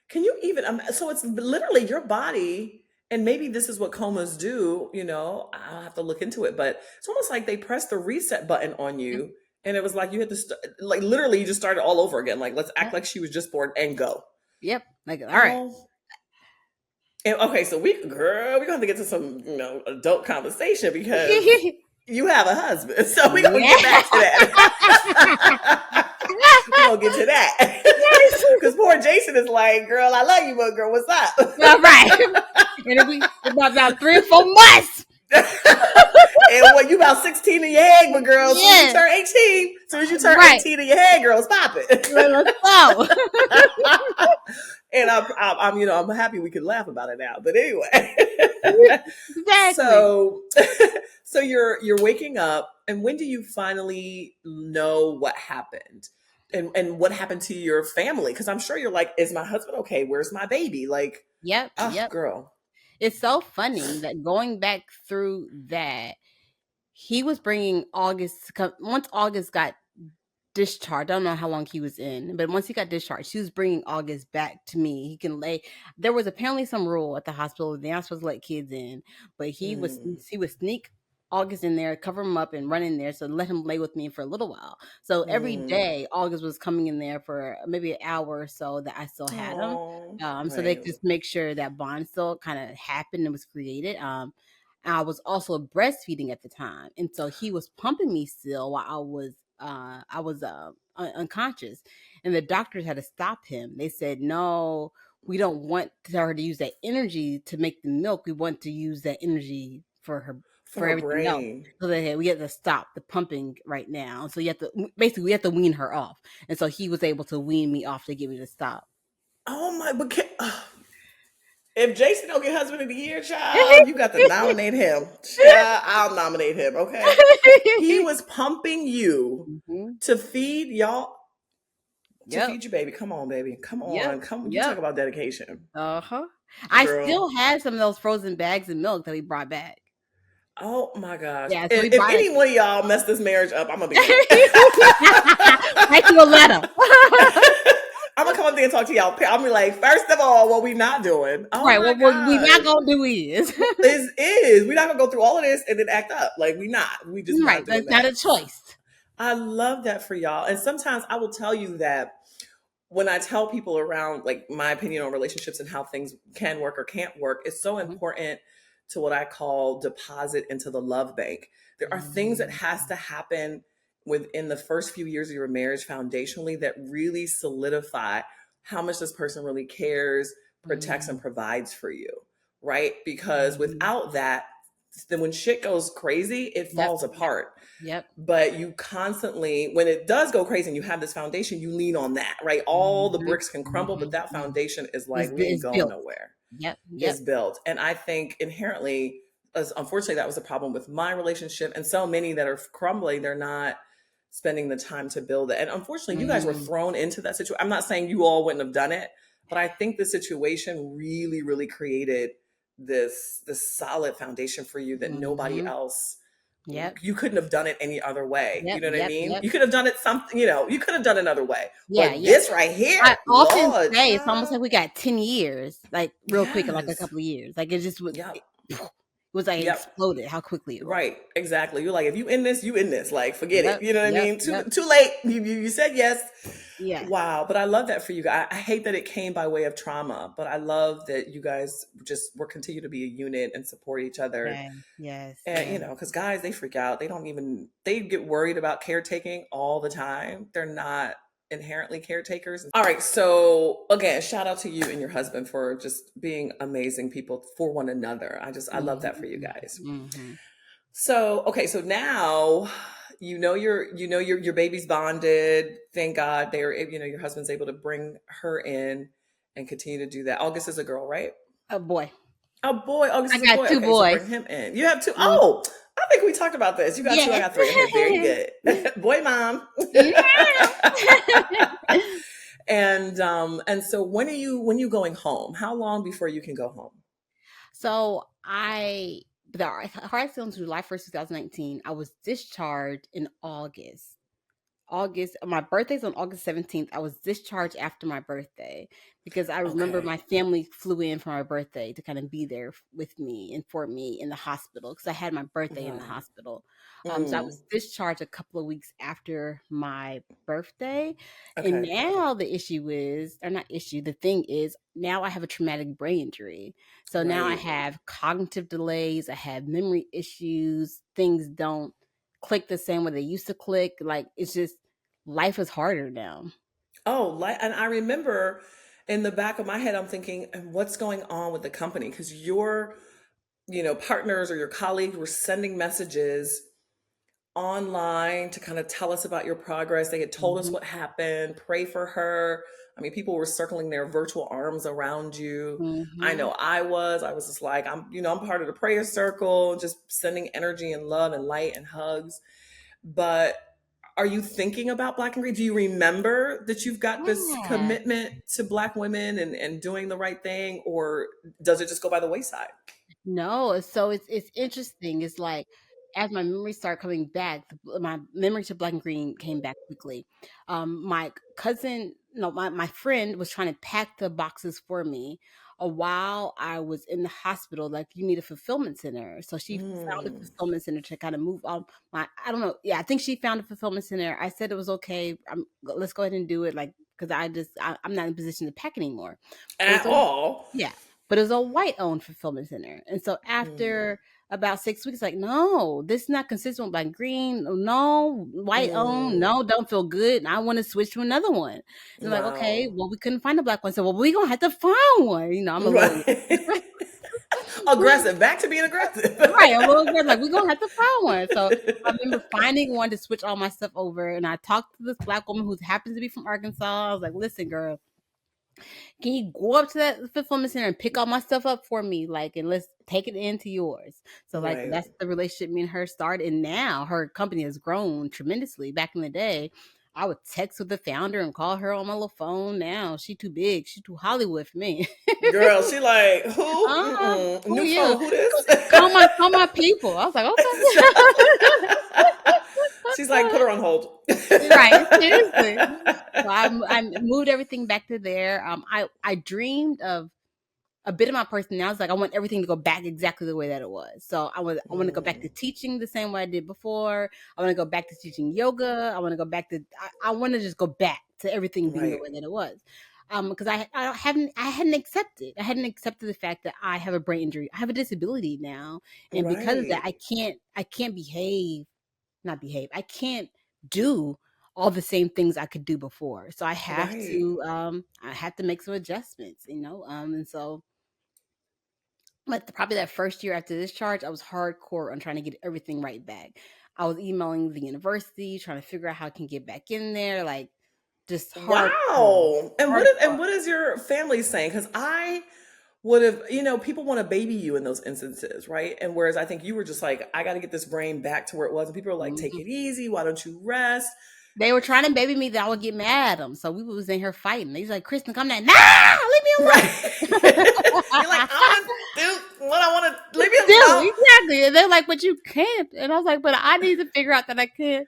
Can you even, so it's literally your body, and maybe this is what comas do, I'll have to look into it, but it's almost like they press the reset button on Mhm. you And it was like you had to like literally you just started all over again. Like let's act Yep. like she was just born and go. Yep. Like, all right. Oh, and okay, so we're gonna have to get to some adult conversation because you have a husband, so we're gonna get back to that. We're gonna get to that because poor Jason is like, girl, I love you, but girl, what's up? All right. And it'll be about 3 or 4 months. And when you about 16 in your head, but girl, as soon as you turn 18, Right. 18 in your head, girl, it's popping. Let's go. And I'm happy we can laugh about it now. But anyway, Exactly. so so you're waking up, and when do you finally know what happened? And what happened to your family? Because I'm sure you're like, is my husband okay? Where's my baby? Like, Yep. oh, Yep. girl. It's so funny that going back through that, he was bringing August to come. Once August got discharged, I don't know how long he was in, but once he got discharged, she was bringing August back to me. He can lay. There was apparently some rule at the hospital they're not supposed to let kids in, but he Mm, would sneak August in there, cover him up, and run in there, so let him lay with me for a little while. So every mm. day, August was coming in there for maybe an hour or so that I still had him. Oh, So they right. just make sure that bond still kind of happened and was created. I was also breastfeeding at the time, and so he was pumping me still while unconscious, and the doctors had to stop him. They said, "No, we don't want her to use that energy to make the milk. We want to use that energy For for her everything else." brain. So we had to stop the pumping right now. So we have to wean her off, and so he was able to wean me off to get me to stop. Oh my, if Jason don't get husband of the year, child, you got to nominate him. Child, I'll nominate him, okay? He was pumping you Mhm. to feed y'all, to Yep. feed your baby. Come on, baby. Come Yep. on. Come, you talk Yep. about dedication. Uh-huh. I Girl. still have some of those frozen bags of milk that he brought back. Oh my gosh. Yeah, so we If bought it. any one of y'all mess this marriage up, I'm gonna be mad. Write you a letter. I'm gonna come up there and talk to y'all. I'm gonna be like, first of all, what we not doing? Oh Right. my What we not gosh. gonna do is Is we're not gonna go through all of this and then act up. Like we not. We just right. not doing That's not that. a choice. I love that for y'all. And sometimes I will tell you that when I tell people around like my opinion on relationships and how things can work or can't work, it's so Mhm. important to what I call deposit into the love bank. There are things that Mhm. has to happen within the first few years of your marriage foundationally that really solidify how much this person really cares, protects, and Mhm. provides for you, right? Because Mhm. without that, then when shit goes crazy, it Yep. falls Yep. apart. Yep. But you constantly, when it does go crazy and you have this foundation, you lean on that, right? All the Mhm. bricks can crumble, but Mhm. that Mhm. foundation is like, we ain't It's going built. nowhere. Yep. It's Yep. built. And I think inherently, as unfortunately, that was a problem with my relationship and so many that are crumbling, they're not spending the time to build it. And unfortunately, you guys were Mhm. thrown into that situation. I'm not saying you all wouldn't have done it, but I think the situation really, really created this solid foundation for you that nobody Mhm. else, Yep. you couldn't have done it any other way. You Yep. know what I Yep. mean? Yep. You could have done it something, you could have done another way. Yeah. But Yeah. this right here, I often Lord say it's almost child. like we got 10 years, like real quick, in like a Yes. couple of years. Like it just was. Yep. It was like it Yep. exploded how quickly it was. Right. Exactly. You're like, if you in this, you in this. Like, forget it. Yep, You know what I yep, mean? Too yep. too late. You said yes. Yes. Wow. But I love that for you guys. I hate that it came by way of trauma, but I love that you guys just were continue to be a unit and support each other. Yes, yes, And yes. because guys, they freak out. They get worried about caretaking all the time. They're not inherently caretakers. All right. So again, shout out to you and your husband for just being amazing people for one another. I love that for you Mhm, guys. mhm. So okay, so now your baby's bonded. Thank God your husband's able to bring her in and continue to do that. August is a girl, right? Oh boy, Oh boy, August I is a got boy. 2 Okay, so boys. bring him in. You have two. Mm, Oh, I think we talked about this. You got two, I yes. got three. Okay, very good. Boy, mom. Meow. And so when you going home? How long before you can go home? So the car accident was July 1st, 2019. I was discharged in August. My birthday's on August 17th. I was discharged after my birthday because I remember Okay. my family flew in for my birthday to kind of be there with me and for me in the hospital because I had my birthday in the Right. hospital. So I Mm. was discharged a couple of weeks after my birthday. And Okay. now the issue is, or not issue, the thing is, now I have a traumatic brain injury. So now I Right. have cognitive delays, I have memory issues, things don't click the same way they used to click. Like it's just life is harder now. Oh, and I remember in the back of my head, I'm thinking, what's going on with the company? Because your, partners or your colleagues were sending messages online to kind of tell us about your progress. They had told us Mhm, what happened, pray for her. I mean, people were circling their virtual arms around you. I mhm. know I was just like, I'm part of the prayer circle, just sending energy and love and light and hugs. But are you thinking about Black and Green? Do you remember that you've got this Yeah. commitment to Black women and doing the right thing, or does it just go by the wayside? No, so it's interesting. It's like as my memories start coming back, my memory to black and green came back quickly. My cousin, no, my friend was trying to pack the boxes for me while I was in the hospital. Like, you need a fulfillment center, so she found a Mm, fulfillment center to kind of move on my. I don't know. Yeah, I think she found a fulfillment center. I said it was okay. Let's go ahead and do it. Like, because I'm not in a position to pack anymore. But at it's a all? yeah, but it was a white owned fulfillment center. And so Mm, after about 6 weeks, like, no, this is not consistent with Black Green. No, white owned. mm, No, don't feel good. I want to switch to another one. And they're like, okay, wow. well, we couldn't find a black one. So, well, we going to have to find one. I'm a little, Right. Aggressive. Back to being aggressive. right, a little bit like, we're going to have to find one. So I remember finding one to switch all my stuff over. And I talked to this black woman who happens to be from Arkansas. I was like, listen, girl, can you go up to that fulfillment center and pick all my stuff up for me? Like, and let's take it into yours. So, like, Right. that's the relationship me and her started. And now her company has grown tremendously. Back in the day, I would text with the founder and call her on my little phone. Now she too big. She too Hollywood for me. Girl, she like, who? Mm-mm. Who New you? phone, who this? Call my people. I was like, She's like, put her on hold. okay. Right. Seriously. So I moved everything back to there. I dreamed of a bit of my personality is like I want everything to go back exactly the way that it was. So I want to go back to Mm, teaching the same way I did before. I want to go back to teaching yoga. I want to go back to I want to just go back to everything being the right. way that it was. Because I hadn't accepted the fact that I have a brain injury. I have a disability now, and because of that, Right. I can't not behave. I can't do all the same things I could do before. So Right. I have to make some adjustments, and so like probably that first year after discharge, I was hardcore on trying to get everything right back. I was emailing the university, trying to figure out how I can get back in there, like just hardcore, Wow. And hardcore. what is your family saying? Because I would have, people want to baby you in those instances, right? And whereas I think you were just like, I got to get this brain back to where it was. And people are like, take Mhm. it easy. Why don't you rest? They were trying to baby me that I would get mad at them. So we was in here fighting. They was like, Kristen, come down. Nah, leave me Right. alone. You're like, I'm gonna do what I want to. Leave me Do alone. exactly. And they're like, but you can't. And I was like, but I need to figure out that I can't.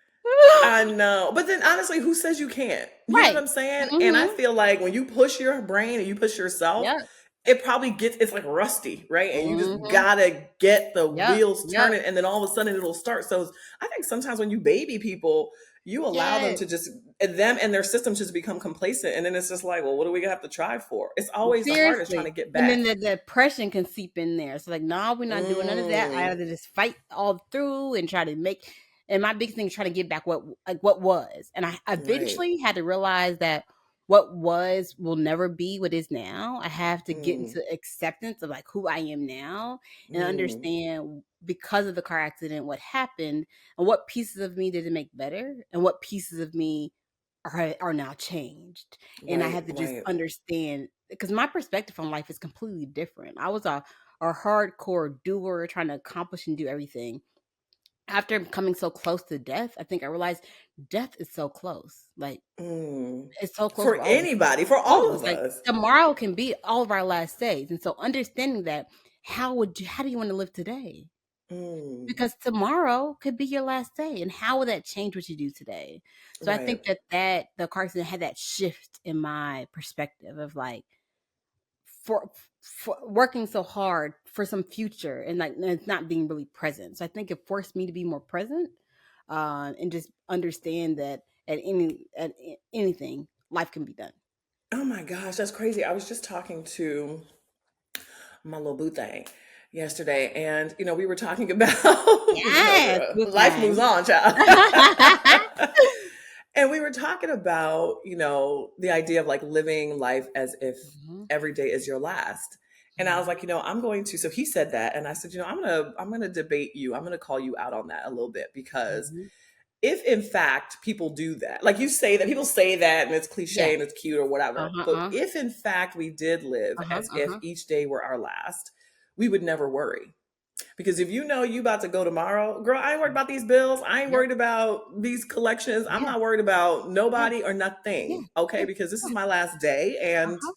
I know. But then honestly, who says you can't? You know what Right. I'm saying? And I Mm-hmm. feel like when you push your brain and you push yourself, Yep. it probably it's like rusty, right? And you just Mm-hmm. gotta get the Yep. wheels Yep. turning and then all of a sudden it'll start. So I think sometimes when you baby people, you allow them Yes. to just them and their system just become complacent. And then it's just like, well, what do we have to try for? It's always the hardest trying to Seriously. get And then back. the depression can seep in there. So like, no, we're not doing none of that. I Mm, either just fight all through and try to make and my big thing is trying to get back what was. And I right. eventually had to realize that what was will never be what is now. I have to get Mm, into acceptance of like who I am now and mm, understand because of the car accident what happened and what pieces of me did it make better and what pieces of me are now changed. And I right, had to just right. understand because my perspective on life is completely different. I was a hardcore doer trying to accomplish and do everything. After coming so close to death, I think I realized death is so close. Like Mm. it's so close For for all of us. anybody, for All all of us. of Like us. tomorrow can be all of our last days. And so understanding that how do you want to live today? Mm, because tomorrow could be your last day. And how will that change what you do today? So I right. think that the car accident had that shift in my perspective of like, for working so hard for some future and like it's not being really present. So I think it forced me to be more present, and just understand that anything life can be done. Oh my gosh, that's crazy. I was just talking to my little boo thing yesterday, and we were talking about Yes, good life moves thing. on, child. And we were talking about the idea of like living life as if Mhm, every day is your last. And I was mhm, like, I'm going to. So he said that, and I said, I'm gonna debate you. I'm gonna call you out on that a little bit, because mhm. if in fact people do that, like you say that people say that and it's cliche Yes. and it's cute or whatever, Uh-huh. but if in fact we did live Uh-huh. as if Uh-huh. each day were our last, we would never worry. Because if you about to go tomorrow, girl, I ain't worried about these bills. I ain't Yep. worried about these collections. I'm Yeah. not worried about Yeah. nobody or Yeah. nothing. Okay. Yeah. Because this is Yeah. my last day and Uh-huh.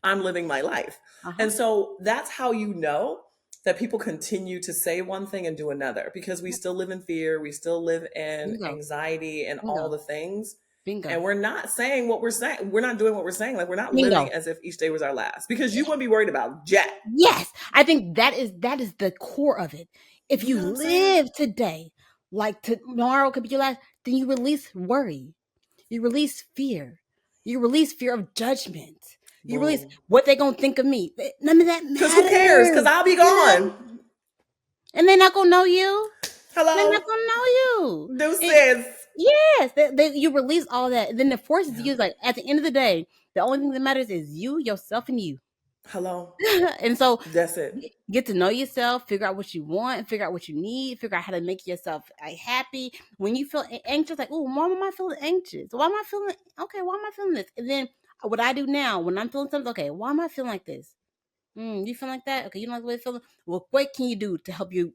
I'm living my life. Uh-huh. And so that's how you know that people continue to say one thing and do another, because we Yep. still live in fear. We still live in Bingo. anxiety and all Bingo. the things. Bingo. And we're not saying what we're saying. We're not doing what we're saying. Like, we're not living Bingo. as if each day was our last, because you wouldn't be worried about Jack. Yes, I think that is the core of it. If You you know what I'm saying? live today, like tomorrow could be your last, then you release worry, you release fear, you release fear of judgment, you release Boom. what they gonna think of me. None of that Because who cares? Because matters. I'll be Yeah, gone. and they're not gonna know you. They're not Hello? gonna know you. It, Deuces. yes, you release all that, and then it forces Yeah. you. Like at the end of the day, the only thing that matters is you, yourself, and you. Hello? And so That's it. get to know yourself, figure out what you want, figure out what you need, figure out how to make yourself happy. When you feel anxious, like, oh, why am I feeling anxious? Why am I feeling okay? Why am I feeling this? And then what I do now when I'm feeling something, okay, why am I feeling like this? You feel like that? Okay, you don't like the way you're feeling. Well, what can you do to help you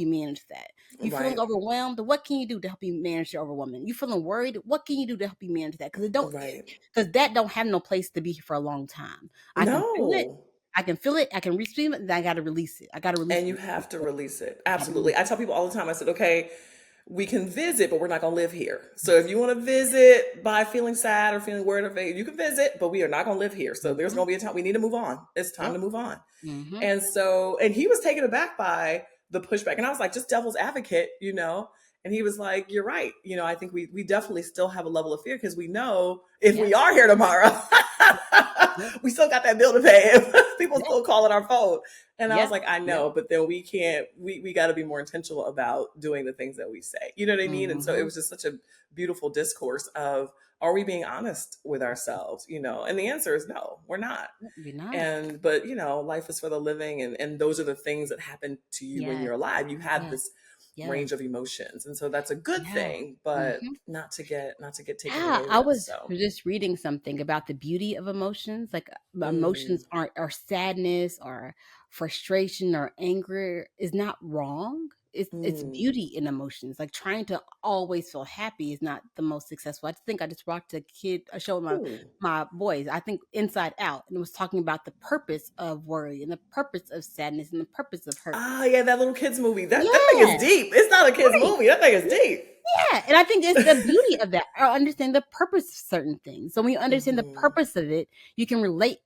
manage that? You feeling Right. overwhelmed? What can you do to help you manage your overwhelming? You feeling worried? What can you do to help you manage that? Right. Because that don't have no place to be for a long time. I can feel it. No. I can feel it. I can reach it. Then I got to release it. I got to release And you it. have to release it. I got to release Absolutely. I it. tell people all the time, I said, okay, we can visit, but we're not going to live here. So if Yes. you want to visit by feeling sad or feeling worried, you can visit, but we are not going to live here. So there's Mm-hmm. going to be a time we need to move on. It's time Yep. to move on. Mm-hmm. And so, and he was taken aback by the pushback. And I was like, just devil's advocate. And he was like, you're right. I think we definitely still have a level of fear, because we know if Yep. we are here tomorrow, Yep. we still got that bill to pay. People Yep. still calling our phone. And I was Yep. like, I Yep. know, but then we can't, we got to be more intentional about doing the things that we say. You know what I mean? And so it Mm-hmm. was just such a beautiful discourse of, are we being honest with ourselves? And the answer is no, we're not. You're not. But life is for the living, and those are the things that happen to you when Yes. you're alive. You have Yes. this Yes. range of emotions, and so that's a good Yes. thing, but Mm-hmm. not to get taken Yeah, away I with. was So just reading something about the beauty of emotions. Like mm, emotions aren't or sadness or frustration or anger is not wrong. It's mm, beauty in emotions. Like trying to always feel happy is not the most successful. I think I just watched a show with ooh. my boys. I think Inside Out, and it was talking about the purpose of worry and the purpose of sadness and the purpose of hurt. Ah, yeah, that little kids movie. That thing is Yeah, deep. It's not a kids right. movie. That thing is deep. Yeah, and I think it's the beauty of that. I understand the purpose of certain things. So when you understand the Hmm. purpose of it, you can relate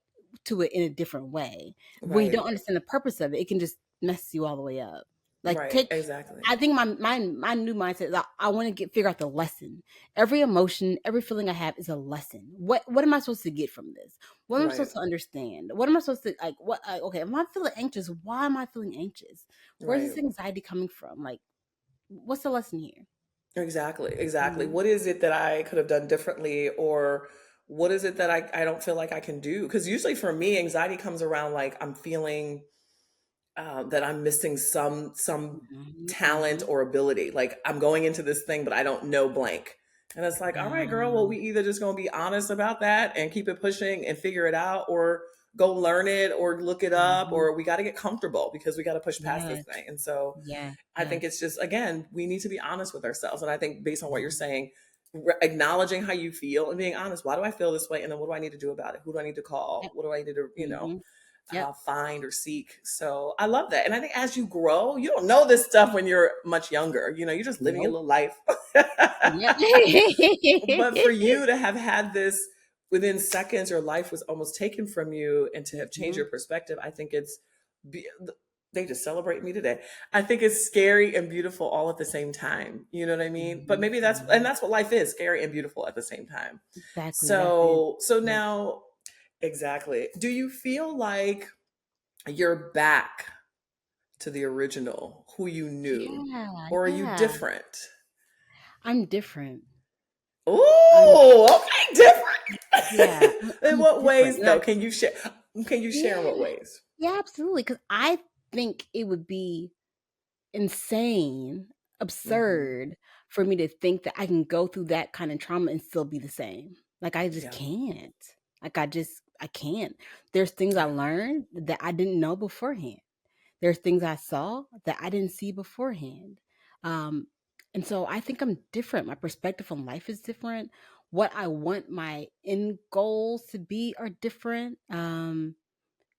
to it in a different way. When you Right. don't understand the purpose of it, it can just mess you all the way up. Like Right. Exactly. I think my new mindset is I want to figure out the lesson. Every emotion, every feeling I have is a lesson. What am I supposed to get from this? What am I Right. supposed to understand? What am I supposed to like? Okay, if I'm feeling anxious, why am I feeling anxious? Where's Right. this anxiety coming from? Like, what's the lesson here? Exactly, exactly. Mhm. What is it that I could have done differently, or what is it that I don't feel like I can do? Because usually for me, anxiety comes around like I'm feeling that I'm missing some Mhm, talent mhm. or ability. Like I'm going into this thing, but I don't know blank. And it's like, all right, girl, well, Um, we either just gonna be honest about that and keep it pushing and figure it out, or go learn it or look it up, mhm. or we got to get comfortable because we got to push past this Yes, thing. And so yes, I think yes. it's just, again, we need to be honest with ourselves. And I think based on what you're Mhm, saying, acknowledging how you feel and being honest, why do I feel this way? And then what do I need to do about it? Who do I need to call? yep, What do I need to, mhm. Yep. find or seek. So I love that. And I think as you grow, you don't know this stuff when you're much younger. You know, you're just living your Nope. little life. Yep. But for you to have had this within seconds, your life was almost taken from you, and to have changed Mhm. your perspective, I think it's, be- they just celebrate me today. I think it's scary and beautiful all at the same time. You know what I mean? But Mhm. maybe Mhm. that's what life is, scary and beautiful at the same time. Exactly. That's it. So Yep. now, exactly. Do you feel like you're back to the original, who you knew, Yeah. or are you Yeah. different? I'm different. I'm Oh, okay, yeah. different. In I'm what different. ways And though? Can you share? Can you share in what yeah. ways? Yeah. Absolutely. Because I think it would be insane, Hmm. absurd for me to think that I can go through that kind of trauma and still be the same. Like I just Yeah, can't. Like I can't. There's things I yeah. learned that I didn't know beforehand. There's things I saw that I didn't see beforehand. Um, and so I think I'm different. My perspective on life is different. What I want my end goals to be are different.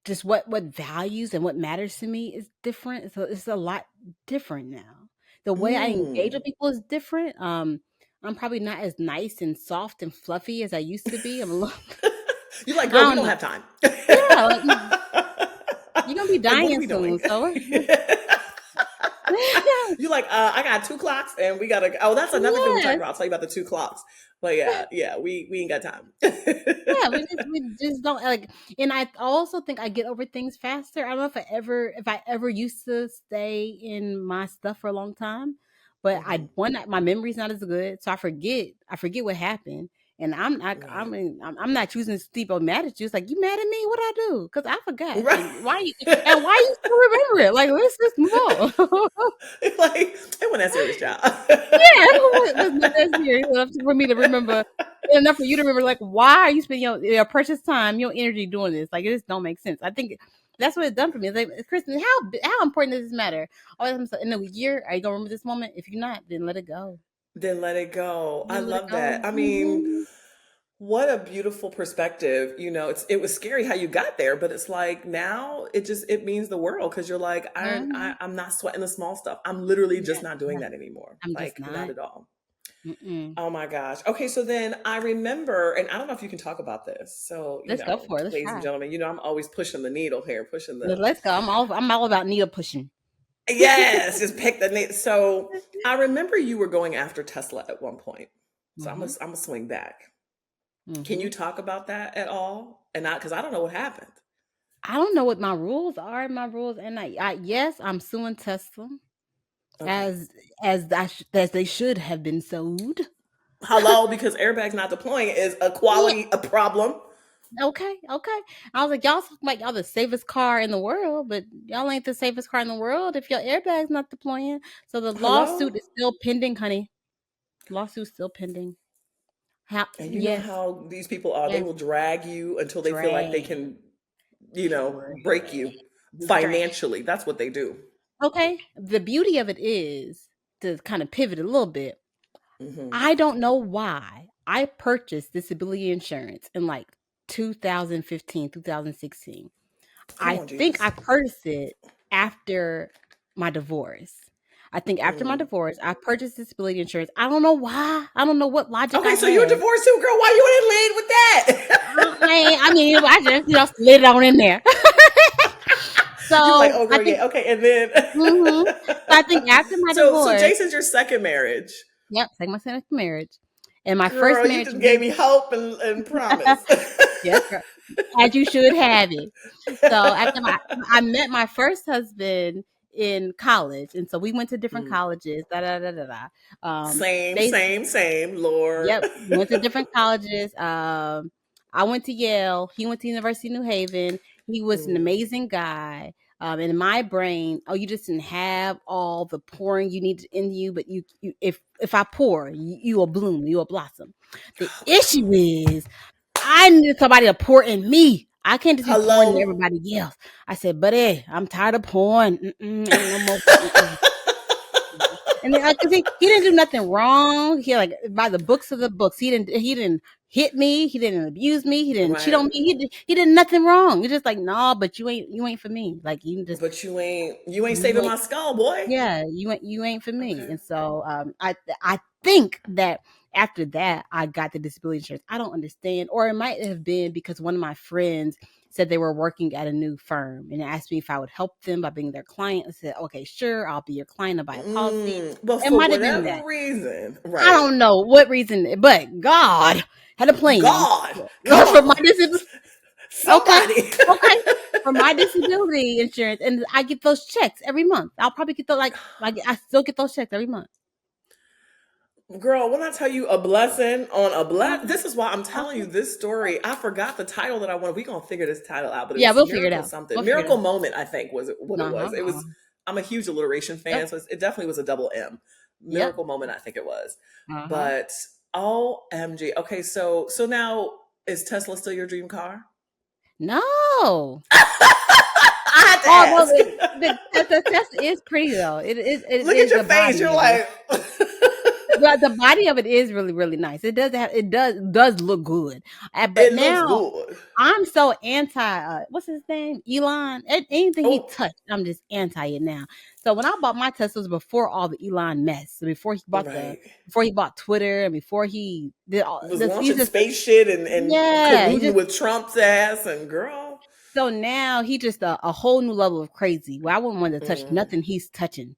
Just what values and what matters to me is different. So it's a lot different now. The way I engage Mm. with people is different. I'm probably not as nice and soft and fluffy as I used to be. I'm a little, You're like, I girl, we don't don't know. have time. Yeah, like you're gonna be Like, what are dying we doing? soon. So You like, I got two clocks and we gotta. Oh, that's another thing we talk yes, about. I'll tell you about the two clocks. But yeah, we ain't got time. yeah, we just don't like, and I also think I get over things faster. I don't know if I ever used to stay in my stuff for a long time, but Hmm. my memory's not as good, so I forget what happened, and I'm not I Right. mean I'm not choosing to sleep on mad at you. It's like you mad at me? What I do? Because I forgot, Right. and why you still remember it? Like let's just move on. Like, it wasn't that serious, child. Yeah, it was not that serious enough for me to remember, enough for you to remember, like, why are you spending your precious time, your energy doing this? Like, it just don't make sense. I think that's what it's done for me. It's like, Kristen, how important does this matter? Oh, in a year, are you gonna remember this moment? If you're not, then let it go. Then let it go. I Then let it love go. that. I mean, Hmm. what a beautiful perspective. It was scary how you got there, but it's like now it means the world, because you're like, Hmm. I'm not sweating the small stuff. I'm literally just Yeah, not doing yeah. that anymore. I'm just Like, not not. at all. Mm-mm. Oh my gosh. Okay, so then I remember, and I don't know if you can talk about this. So, Let's go for it. Let's ladies and try. gentlemen, I'm always pushing the needle here, pushing the, Let's go. I'm all about needle pushing. yes, just pick the needle. So I remember you were going after Tesla at one point. So Hmm. I'm gonna swing back. Can you Hmm. talk about that at all? And not because I don't know what happened. I don't know what my rules are. My rules, and yes, I'm suing Tesla. Okay. As they should have been sold. Hello, because airbags not deploying is a Yeah. quality a problem. Okay. Okay. I was like, y'all talk like y'all the safest car in the world, but y'all ain't the safest car in the world if your airbag's not deploying. So the lawsuit Hello? is still pending, honey. Lawsuit's still pending. How? And you know Yes. how these people are. They Yes. will drag you until they feel like they Drag. can, break Drag. you Drag. financially. That's what they do. Okay. The beauty of it is to kind of pivot a little bit. Hmm. I don't know why I purchased disability insurance in like 2015, 2016. Come I on, think I Jesus. purchased it after my divorce. I think after my Mm. divorce, I purchased disability insurance. I don't know why. I don't know what logic I Okay, so you're had. divorced too, girl. Why you didn't lead with I just slid it on in there. You're like, So oh, I girl, think, yeah, okay, and then. hmm so I think after my So divorce, Jason's your second marriage. yep, take my second marriage, and my first Girl, you marriage just gave was me hope and promise. yes, girl, as you should have it. So after I met my first husband in college, and so we went to different Mm. colleges. Da da da da da. Same, They same, same, Lord. Yep, went to different colleges. I went to Yale. He went to University of New Haven. He was an Mm. amazing guy. In my brain, oh, you just didn't have all the pouring you need in you, but if I pour, you will bloom, you will blossom. The Oh, come issue on. is I need somebody to pour in me. I can't just be pouring in Hello? everybody else. I said, buddy, I'm tired of pouring. Ain't no more. Mm-mm. And then, cause he didn't do nothing wrong. He like by the books of the books. He didn't hit me. He didn't abuse me. He didn't cheat Right. on me. He did nothing wrong. It's just like, no, but you ain't for me. Like But you ain't you saving ain't my skull, boy. yeah, you ain't for me. Okay. And so I think that after that I got the disability insurance. I don't understand, or it might have been because one of my friends said they were working at a new firm and asked me if I would help them by being their client. I said, okay, sure, I'll be your client. I'll buy a policy. But It for might have been whatever that. reason, I right? don't know what reason, but God had a plan God, come for my on, disability. Okay, somebody. okay, for my disability insurance, and I get those checks every month. I'll probably get those like I still get those checks every month. Girl, when I tell you a blessing on a bless, Uh-huh, this is why I'm telling uh-huh. you this story. I forgot the title that I wanted. We gonna figure this title out, but it Yeah, was we'll figure it miracle out. something, We'll figure it miracle moment. I think was what it out. was. Uh-huh, It uh-huh. was. I'm a huge alliteration fan, Yep, so it definitely was a double M. yep. Miracle moment, I think it was. Uh-huh. But OMG. Okay, so now is Tesla still your dream car? No. I had to Although ask. the test is pretty though. It Look at is your the face. body You're of it. like, The body of it is really, really nice. It does look good. But it looks now good. I'm so anti what's his name? Elon. Anything he Oh, touched, I'm just anti it now. So when I bought my Teslas before all the Elon mess, so right. before he bought Twitter and before he did all Was this, he's launching just space shit and yeah, he colluding just with Trump's ass and girl. so now he just a whole new level of crazy. Where I wouldn't want to touch Mm, nothing he's touching,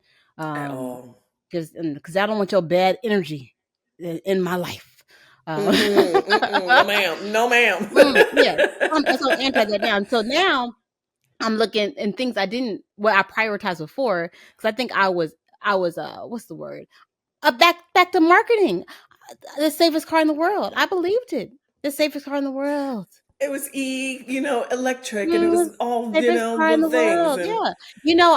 at um, all. because I don't want your bad energy in my life. Mm-mm, no ma'am. No ma'am. Yeah, I'm so anti that now. And so now I'm looking and things I didn't what I prioritized before because I think I was what's the word back to marketing the safest car in the world. I believed it, the safest car in the world. It was electric and it Mm, was all, safest car in the the things world, and yeah.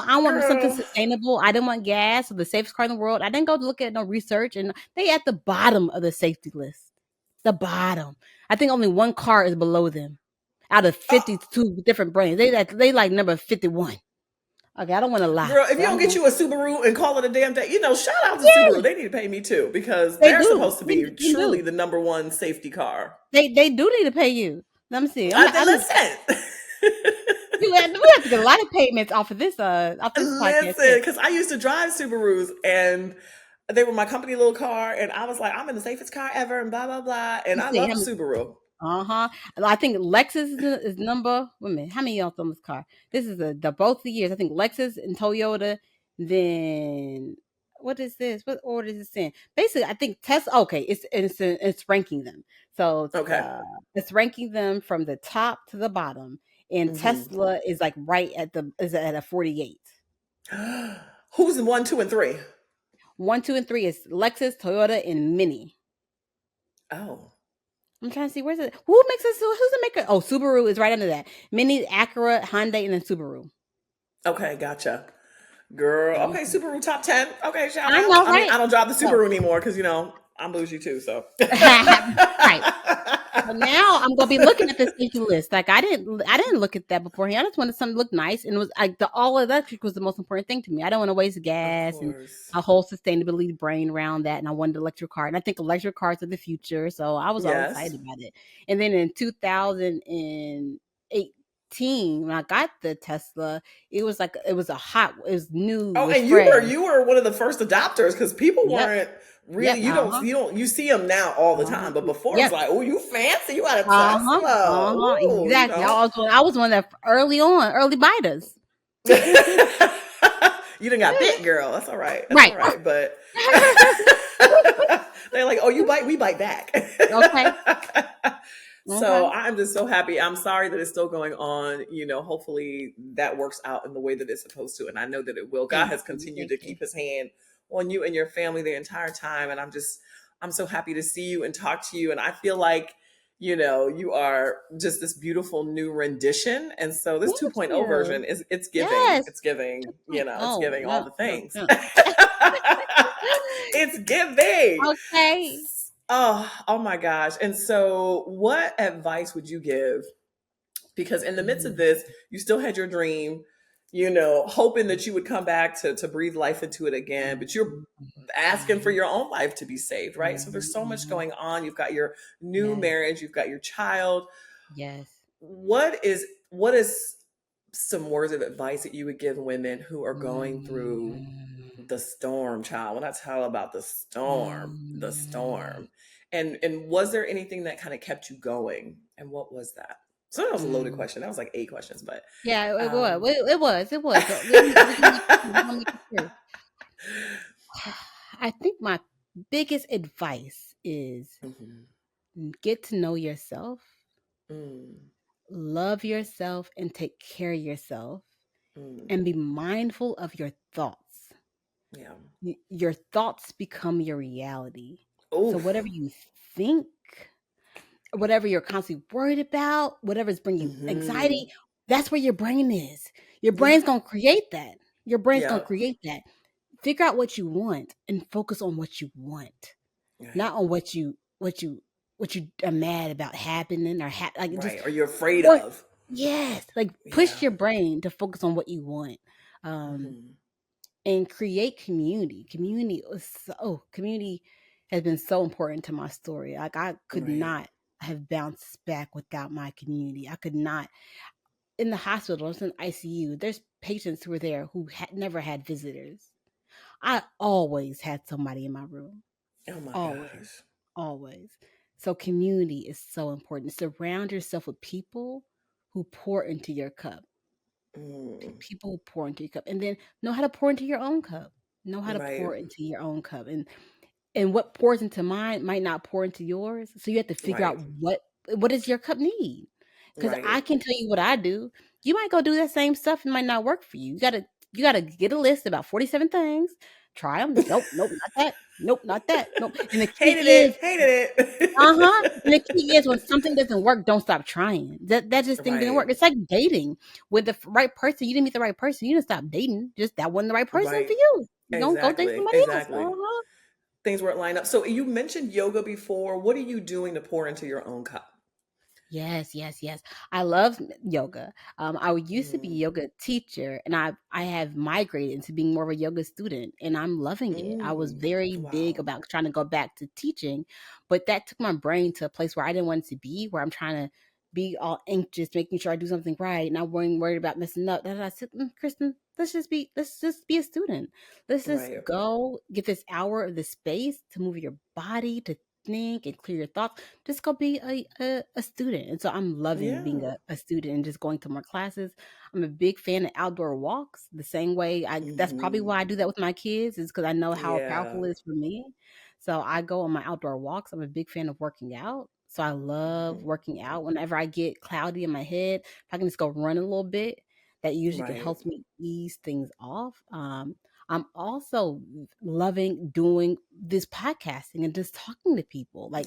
I want something girl. sustainable. I didn't want gas, so the safest car in the world. I didn't go look at no research, and they at the bottom of the safety list. The bottom. I think only one car is below them out of Oh, 52 different brands. They like number 51. Okay, I don't want to lie. girl, if So you don't I'm get going. you a Subaru and call it a damn day, shout out to Yeah, Subaru. They need to pay me too because they they're do. supposed to They, be they truly do. the number one safety car. They do need to pay you. Let me see. I'm Listen. we have to get a lot of payments off this podcast Listen, here. because I used to drive Subarus and they were my company little car, and I was like, I'm in the safest car ever, and blah blah blah. And Let's I see love how a many. Subaru. Uh-huh. And I think Lexus is number. Wait a minute. How many else on this car? This is the both the years. I think Lexus and Toyota. Then what is this? What order is this in? Basically, I think Tesla. Okay, it's ranking them. So Okay. it's ranking them from the top to the bottom, and Hmm. Tesla is like right at the is at a 48. Who's the one, two, and three? One, two, and three is Lexus, Toyota, and Mini. Oh, I'm trying to see where's it. Who makes this? Who's the maker? Oh, Subaru is right under that. Mini, Acura, Hyundai, and then Subaru. okay, gotcha. Girl, okay, Mhm. Subaru top 10. Okay, shout I out. know, I mean, right? I don't drive the So, Subaru anymore because, I'm bougie too, so. right. So now I'm gonna be looking at this safety list. Like I didn't look at that beforehand. I just wanted something to look nice, and it was like the all electric was the most important thing to me. I don't want to waste Of gas and course. a whole sustainability brain around that. And I wanted an electric car, and I think electric cars are the future. So I was all Yes. excited about it. And then in 2018, when I got the Tesla, it was it was new, it Oh, was and you fresh. were you were one of the first adopters because people Yep, weren't really yep, uh-huh, you see them now all the time, but before it was yep. like, oh, you fancy, you got a Uh-huh, Tesla, uh-huh, ooh, exactly. I was one of the early biters. You done got bit, girl. That's Right. all right, but they're like, oh, you bite, we bite back. Okay, So okay. I'm just so happy. I'm sorry that it's still going on. Hopefully that works out in the way that it's supposed to. And I know that it will. God Thank has you, continued thank to you. keep his hand on you and your family the entire time. And I'm so happy to see you and talk to you. And I feel like, you are just this beautiful new rendition. And so this Thank 2.0 you. version it's giving, Yes, it's giving, it's 2.0. giving all Yeah, the yeah, things. yeah. It's giving. Okay. Oh my gosh. And so what advice would you give? Because in the midst of Mhm. this, you still had your dream, hoping that you would come back to breathe life into it again, but you're asking for your own life to be saved, right? So there's so much going on. You've got your new Yes. marriage, you've got your child. Yes. What is some words of advice that you would give women who are going through Mm, the storm, child? When I tell about the mm, storm. And was there anything that kind of kept you going? And what was that? So that was a loaded mm. question. That was like 8 questions, but Yeah, it was. um It was. But we can make it through. I think my biggest advice is Mhm. get to know yourself, Mm, love yourself, and take care of yourself, mm, and be mindful of your thoughts. yeah. Your thoughts become your reality. So whatever Oof. you think, whatever you're constantly worried about, whatever's bringing you Hmm. anxiety, that's where your brain is. Your Yeah. brain's gonna create that. Your brain's gonna Yeah. create that. Figure out what you want and focus on what you want, Right. not on what you are mad about happening or like just Right. Or you're afraid what. of. Yes, like push Yeah. your brain to focus on what you want. Um, Hmm. and create community. Community has been so important to my story. Like I could Right. not have bounced back without my community. I could not. In the hospital, I was in ICU. There's patients who were there who had never had visitors. I always had somebody in my room. Oh my Always, gosh. always. So community is so important. Surround yourself with people who pour into your cup. Mm. People who pour into your cup, and then know how to pour into your own cup. Know how to Right. pour into your own cup, and what pours into mine might not pour into yours. So you have to figure Right. out what does your cup need. Because Right. I can tell you what I do. You might go do that same stuff. It might not work for you. You gotta get a list about 47 things. Try them. Nope, nope, not that. Nope, not that. Nope. And the Hated key is, it. Hated uh-huh. And the it. key is when something doesn't work, don't stop trying. That just thing didn't Right. work. It's like dating. With the right person, you didn't meet the right person. You didn't stop dating. Just that wasn't the right person for Right. you. Don't go date Exactly. somebody else. Exactly. Uh-huh. Things weren't lined up. So you mentioned yoga before. What are you doing to pour into your own cup? Yes, yes, yes. I love yoga. I used to be a Mm. yoga teacher, and I have migrated into being more of a yoga student, and I'm loving it. I was Mm. very big Wow. about trying to go back to teaching, but that took my brain to a place where I didn't want it to be, where I'm trying to be all anxious, making sure I do something right, not worried about messing up. And I said, Kristen, let's just be a student. Let's just Right. go get this hour of the space to move your body, to think and clear your thoughts. Just go be a student. And so I'm loving being Yeah. a student and just going to more classes. I'm a big fan of outdoor walks. The same way that's probably Hmm. why I do that with my kids, is because I know how Yeah. powerful it is for me. So I go on my outdoor walks. I'm a big fan of working out. So I love Hmm. working out. Whenever I get cloudy in my head, if I can just go run a little bit, that usually can Right. help me ease things off. I'm also loving doing this podcasting and just talking to people. Like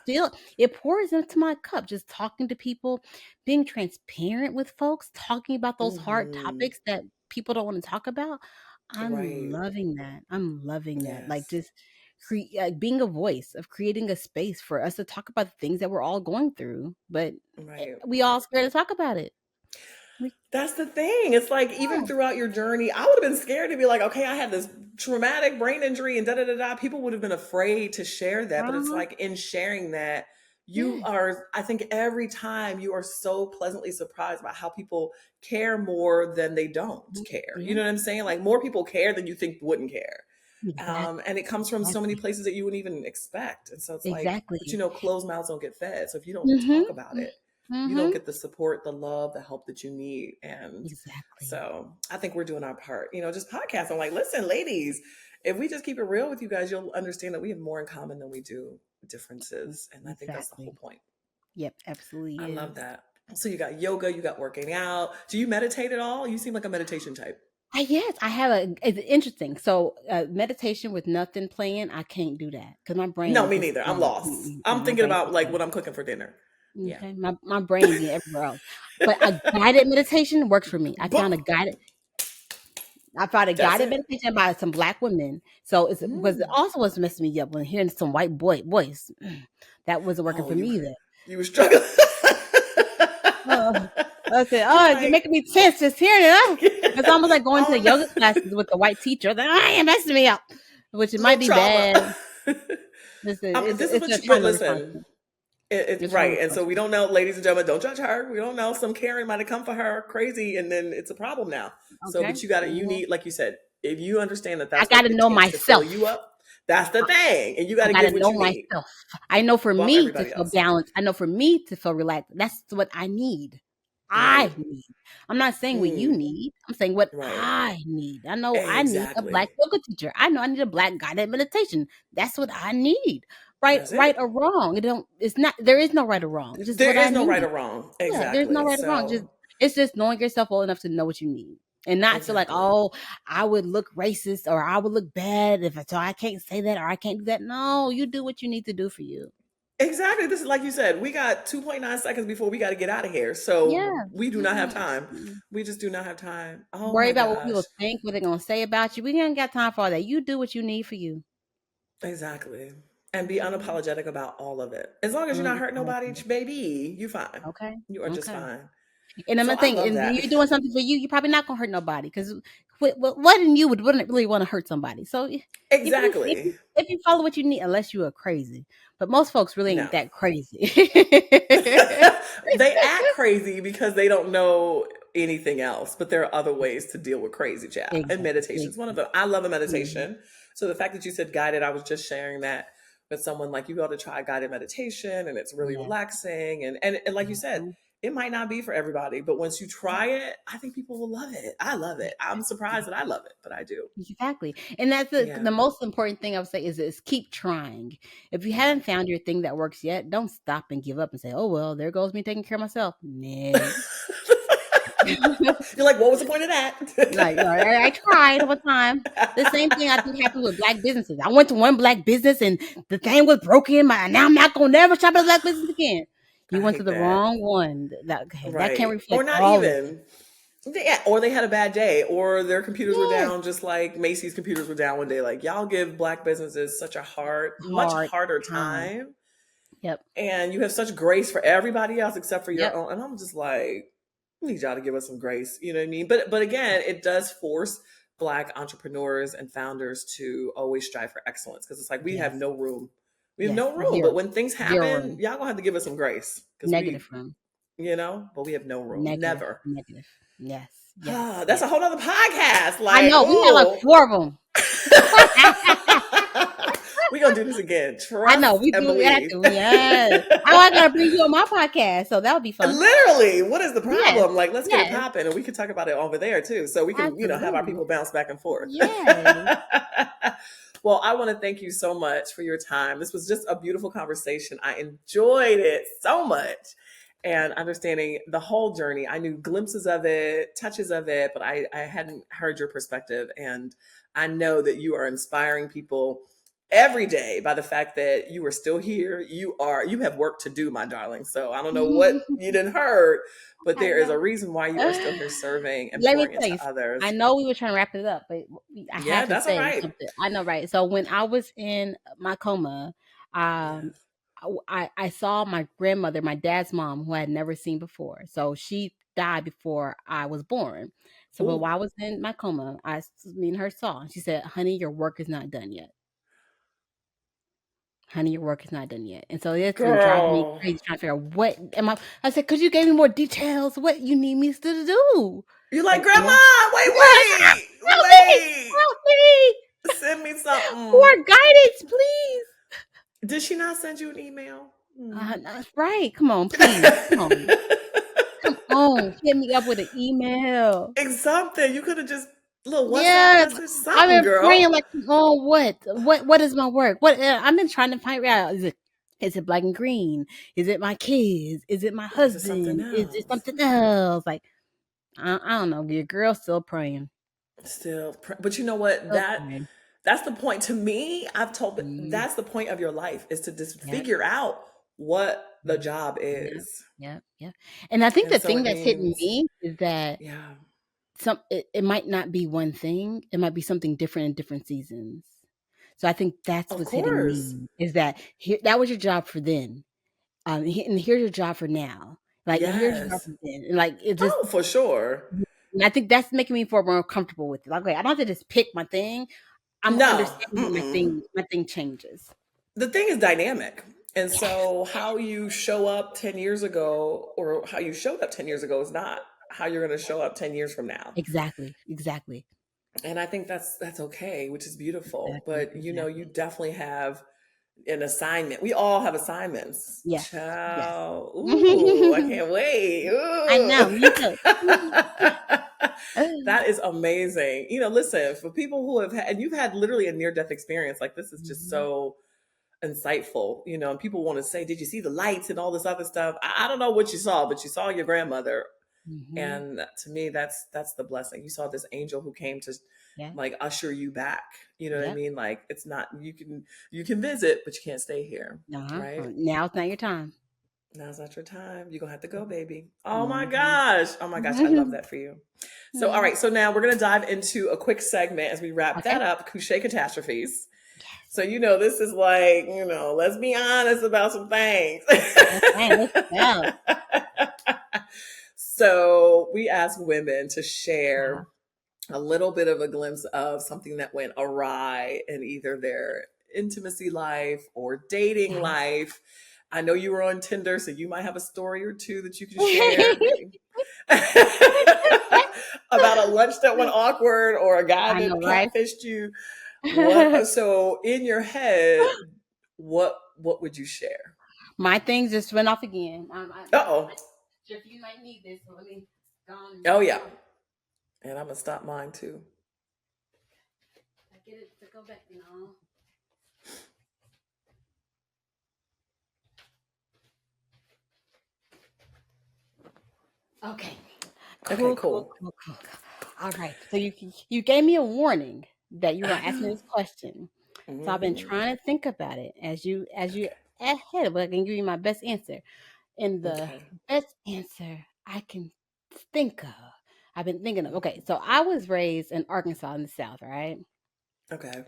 Yeah. it pours into my cup, just talking to people, being transparent with folks, talking about those hard Hmm. topics that people don't want to talk about. I'm Right. loving that. I'm loving that. Like Yes. just being a voice of creating a space for us to talk about the things that we're all going through, but Right. we all scared to talk about it. We, That's the thing. It's like even yeah. throughout your journey, I would have been scared to be like, okay, I had this traumatic brain injury and da da da da. People would have been afraid to share that. But it's Uh-huh. like in sharing that, you Yes. are, I think every time you are so pleasantly surprised about how people care more than they don't Mhm. care. You Yeah. know what I'm saying? Like more people care than you think wouldn't care. Exactly. And it comes from so many Exactly. places that you wouldn't even expect. And so it's like, but Exactly. closed mouths don't get fed. So if you don't Mhm. talk about it, you don't Mhm. get the support, the love, the help that you need. And Exactly. so I think we're doing our part, just podcast. I'm like, listen, ladies, if we just keep it real with you guys, you'll understand that we have more in common than we do differences. And I think that's the whole Exactly. point. Yep, I absolutely love is. that. So you got yoga, you got working out. Do you meditate at all? You seem like a meditation type. Yes, I have it's interesting. So, meditation with nothing playing, I can't do that because my No, brain me just neither. I'm be lost. yeah, I'm my thinking brain about be like there. what I'm cooking for dinner. Yeah. Okay, my brain be everywhere else. But a guided meditation works for me. That's I found a guided it. meditation by some Black women. So it's was Mm. also what's messing me up when hearing some white boy voice. That wasn't working Oh, for me either. you were struggling. Oh, I said, You're "Oh, you're like, making me tense just hearing it." It's almost like going to Oh, yoga classes with the white teacher. Like, I am messing me up, which it might little be trauma. bad. It's, This is it's what a you, but trauma listen, response. it's It's trauma right. And so response. we don't know, ladies and gentlemen, don't judge her. We don't know. Some Karen might have come for her crazy and then it's a problem now. So, Okay. but you need, like you said, if you understand that I that's got what to it know takes to fill you myself. up, that's the thing. And you got I to got give to what know you need. myself. I know for Bump me to everybody feel else. balanced, I know for me to feel relaxed, that's what I need. I Right. need. I'm not saying what you Mm, need. I'm saying what right. I need. I know I need a black Exactly. yoga teacher. I know I need a black guided meditation. That's what I need. Right, That's right it. or wrong. It don't. It's not. There is no right or wrong. It's just There what I is no right need. or wrong. Yeah, there's no Exactly. right or wrong. Just So, it's just knowing yourself well enough to know what you need. And not feel like, exactly. oh, I would look racist or I would look bad if so I can't say that or I can't do that. No, you do what you need to do for you. Exactly. This is like you said, we got 2.9 seconds before we got to get out of here. So Yeah. we do not have Mm-mm. time. Mm-mm. We just do not have time. Oh Worry my about what gosh. people think, what they're gonna say about you. We ain't got time for all that. You do what you need for you. Exactly. And be Mhm. unapologetic about all of it. As long as you're not hurting nobody, Unapologetic. baby, you fine. Okay. You are just Okay. fine. And I'm So gonna I think, love and that. you're doing something for you, you're probably not gonna hurt nobody because what in you wouldn't really want to hurt somebody. So Exactly. if you follow what you need, unless you are crazy, but most folks really No. ain't that crazy. They act crazy because they don't know anything else, but there are other ways to deal with crazy, child. And Exactly. meditation is one of them. I love a Mhm. meditation. So the fact that you said guided, I was just sharing that with someone, like, you ought to try guided meditation and it's really Yeah. relaxing. And like you said, Mhm. it might not be for everybody, but once you try it, I think people will love it. I love it. I'm surprised that I love it, but I do. Exactly. And that's Yeah. the most important thing I would say is keep trying. If you Yeah. haven't found your thing that works yet, don't stop and give up and say, "Oh well, there goes me taking care of myself." No. You're like, what was the point of Like, that? I tried one time. The same thing I think happened with black businesses. I went to one black business and the thing was broken. Now I'm not gonna never shop at a black business again. You I went to hate the that. wrong one. That can't Right. Or reflect not all of it. even. Yeah, or they had a bad day, or their computers were Yes, down, just like Macy's computers were down one day. Like, y'all give black businesses such a much hard harder time. time, Yep, and you have such grace for everybody else except for your yep, own. And I'm just like, I need y'all to give us some grace. You know what I mean? But again, it does force black entrepreneurs and founders to always strive for excellence, because it's like we have yes, no room. We have yes. no room. But Zero, when things zero happen, room. y'all gonna have to give us some grace, because Negative room. but we have no room. Negative, Never. negative. Yes, yes, That's yes. a whole other podcast. I Like, know we had like oh, 4 of them. we're gonna do this again. I know Trust we and do we have believe. to. Yes. Oh, I gotta bring you on my podcast, so that would be fun. Literally, what is the Yes, problem? Like, let's get it yes, popping, and we can talk about it over there too, so we can, have our absolutely. people bounce back and forth. Yes. Well, I want to thank you so much for your time. This was just a beautiful conversation. I enjoyed it so much. And understanding the whole journey, I knew glimpses of it, touches of it, but I hadn't heard your perspective. And I know that you are inspiring people every day by the fact that you are still here. You have work to do, my darling. So I don't know what you didn't heard, but I there is know. a reason why you are still here serving and Let me pouring tell into you, I others. know we were trying to wrap it up, but I Yeah, have to that's all say right. something. I know, right? So when I was in my coma, um, Yes. I saw my grandmother, my dad's mom, who I had never seen before. So she died before I was born. So, but Ooh, while I was in my coma, me and her saw. And she said, "Honey, your work is not done yet. Honey, your work is not done yet." And so it's been driving me girl. crazy trying to figure out what am I. I said, "Could you give me more details? What you need me to do?" You're like, Like, Grandma, wait, yes, help me, wait. help me. Send me something. More guidance, please. Did she not send you an email? That's right. Come on, please. Come on. Come on. Hit me up with an email. Something. You could have just little WhatsApp Yes. message, I've something, been girl. praying like, oh, what is my work? What I've been trying to find out. Is it black and green? Is it my kids? Is it my Or is it something husband? Is it else? something else? Like, I don't know. Your girl's still praying. Still, but you know what? Still praying. That's the point. To me, I've told Mm, that's the point of your life, is to just yep. figure out what the Yep. job Yep. is. Yep. Yep. And I think And the so thing it that's hitting means, me is that yeah, it might not be one thing. It might be something different in different seasons. So I think that's of what's hitting course. me is that that was your job for then. And here's your job for now. Like, and here's your job Yes. for then. And like, it just Oh, for sure. And I think that's making me feel more comfortable with it. Like, okay, I don't have to just pick my thing. I'm No. understanding that Mm-mm. my thing changes. The thing is dynamic. And Yes. so how you show up 10 years ago or how you showed up 10 years ago is not how you're going to show up 10 years from now. Exactly. Exactly. And I think that's okay, which is beautiful. Exactly. But you Exactly. definitely have an assignment. We all have assignments. Yes. Yes. Child. Ooh, I can't wait. I Ooh. know. Me too. That is amazing. Listen, for people who have had, and you've had literally a near death experience, like this is just Mhm. so insightful, and people want to say, did you see the lights and all this other stuff? I don't know what you saw, but you saw your grandmother. Mhm. And to me, that's the blessing. You saw this angel who came to Yeah. like usher you back. You know what I Yep. mean? Like it's not you can visit, but you can't stay here. Uh-huh. Right? Now's not your time. Now's not your time. You're gonna have to go, baby. Oh my Mhm. gosh. Oh my gosh. I love that for you. So all Mhm. right, so now we're gonna dive into a quick segment as we wrap Okay. that up, Kushae Catastrophes. Yes. So this is like, let's be honest about some things. Okay. Let's go. So we ask women to Uh-huh. share a little bit of a glimpse of something that went awry in either their intimacy life or dating Yes. life. I know you were on Tinder, so you might have a story or two that you can share, maybe about a lunch that went awkward or a guy I know, that right? catfished you. What? So in your head, what would you share? My things just went off again. Uh oh. Jeff, you might need this. So let me go on and Oh mute yeah. mine. And I'm gonna stop mine too. I get it to go back, Okay. Okay, Cool, cool, cool. cool, cool. All right. So you gave me a warning that you were I gonna ask me know. this question. So I've been Hmm. trying to think about it as you ahead, but I can give you my best answer. And the Okay. best answer I can think of, I've been thinking of. Okay, Mhm. so I was raised in Arkansas in the South, right? Okay.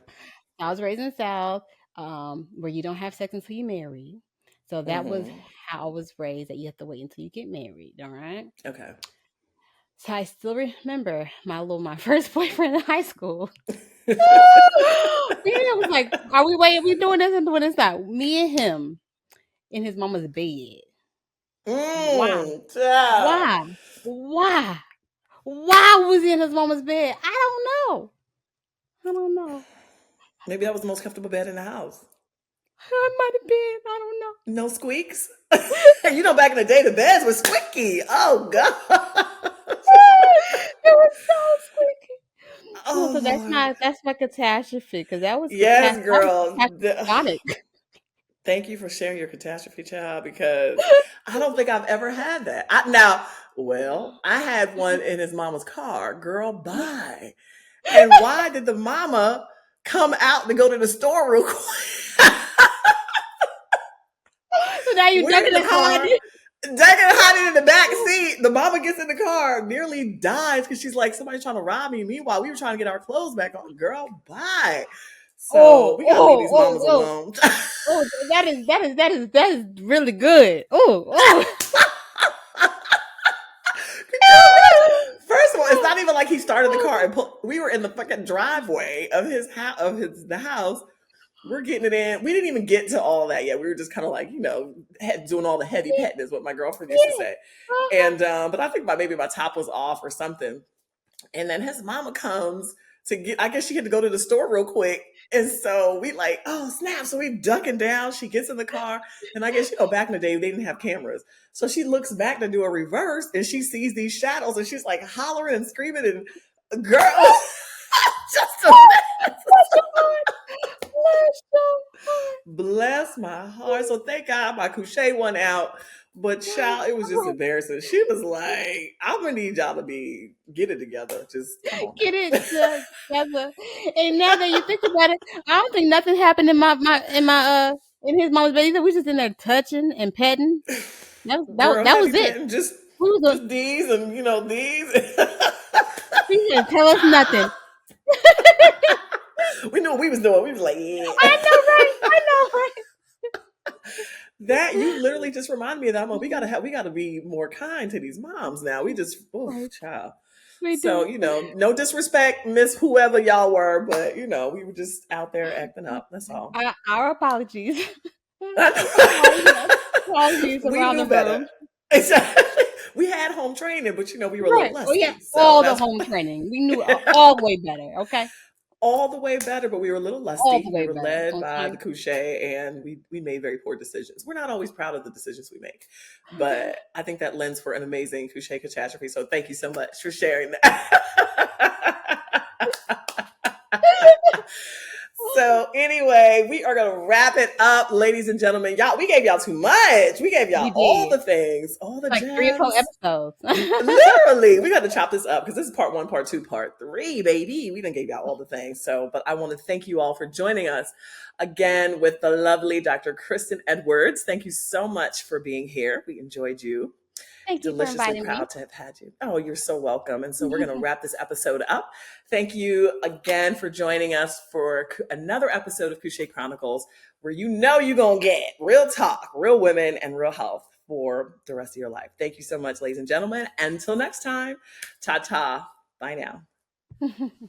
I was raised in the South, where you don't have sex until you marry. So that was Hmm. how I was raised. That you have to wait until you get married. All right. Okay. So I still remember my first boyfriend in high school. It was like, are we waiting? We doing this and doing this now. Me and him in his mama's bed. Why? Child. Why? Why? Why was he in his mama's bed? I don't know. I don't know. Maybe that was the most comfortable bed in the house. I might have been. I don't know. No squeaks. Back in the day, the beds were squeaky. Oh God. It was so squeaky. No, Oh so Lord. that's my catastrophe because Yes, that was girl. catastrophic. Thank you for sharing your catastrophe, child, because I don't think I've ever had that. I had one in his mama's car. Girl, bye. And why did the mama come out to go to the store real quick? So now you We're in ducking the and car, hiding. Dagging hiding in the back seat. The mama gets in the car, nearly dies because she's like, somebody's trying to rob me. Meanwhile, we were trying to get our clothes back on. Girl, bye. So Oh, we gotta leave oh, these oh, mamas oh, alone. oh! That is really good. Oh, oh. Could you imagine? First of all, it's not even like he started the car and we were in the fucking driveway of his house, the house. We're getting it in. We didn't even get to all that yet. We were just kind of like, doing all the heavy petting is what my girlfriend used to Yeah. say. Uh-huh. And but I think maybe my top was off or something. And then his mama comes to get. I guess she had to go to the store real quick. And so we like, oh snap! So we ducking down. She gets in the car, and I guess back in the day they didn't have cameras. So she looks back to do a reverse, and she sees these shadows, and she's like hollering and screaming, and girl, just a mess. Bless your heart. Bless your Bless my heart. heart. So thank God my Couché won out. But child, it was just embarrassing. She was like, I'm gonna need y'all to get it together. Just come on Get now. it together. And now that you think about it, I don't think nothing happened in my in his mom's bed. We just in there touching and petting. Girl, That heavy was it. petting, just We was a, just these and these. he didn't tell us nothing. We knew what we was doing. We was like, yeah. I know, right? I know, right? That you literally just reminded me of that. We gotta be more kind to these moms now. We just, oh, Right. child. We So, do. no disrespect, Miss whoever y'all were, but we were just out there acting up. That's all. Our apologies. Apologies, apologies We around knew the better. room. Exactly. We had home training, but we were a little Right. Oh yeah, lusty. So all the that's home training. We knew all the way better. Okay, all the way better, but we were a little all the lusty. We way were better. led by Okay. the Kushae, and we made very poor decisions. We're not always proud of the decisions we make, but I think that lends for an amazing Kushae catastrophe. So thank you so much for sharing that. So anyway, we are gonna wrap it up, ladies and gentlemen. Y'all, we gave y'all too much. We gave y'all We all did the things, all the like 3 or 4 gems. episodes. Literally, we got to chop this up because this is part one, part two, part three, baby. We done gave y'all all the things. So, but I want to thank you all for joining us again with the lovely Dr. Kristen Edwards. Thank you so much for being here. We enjoyed you. Thank you for Deliciously inviting me. proud to have had you. Oh, you're so welcome. And so we're going to wrap this episode up. Thank you again for joining us for another episode of Kushae Chronicles, where you're going to get real talk, real women, and real health for the rest of your life. Thank you so much, ladies and gentlemen. Until next time, ta-ta. Bye now.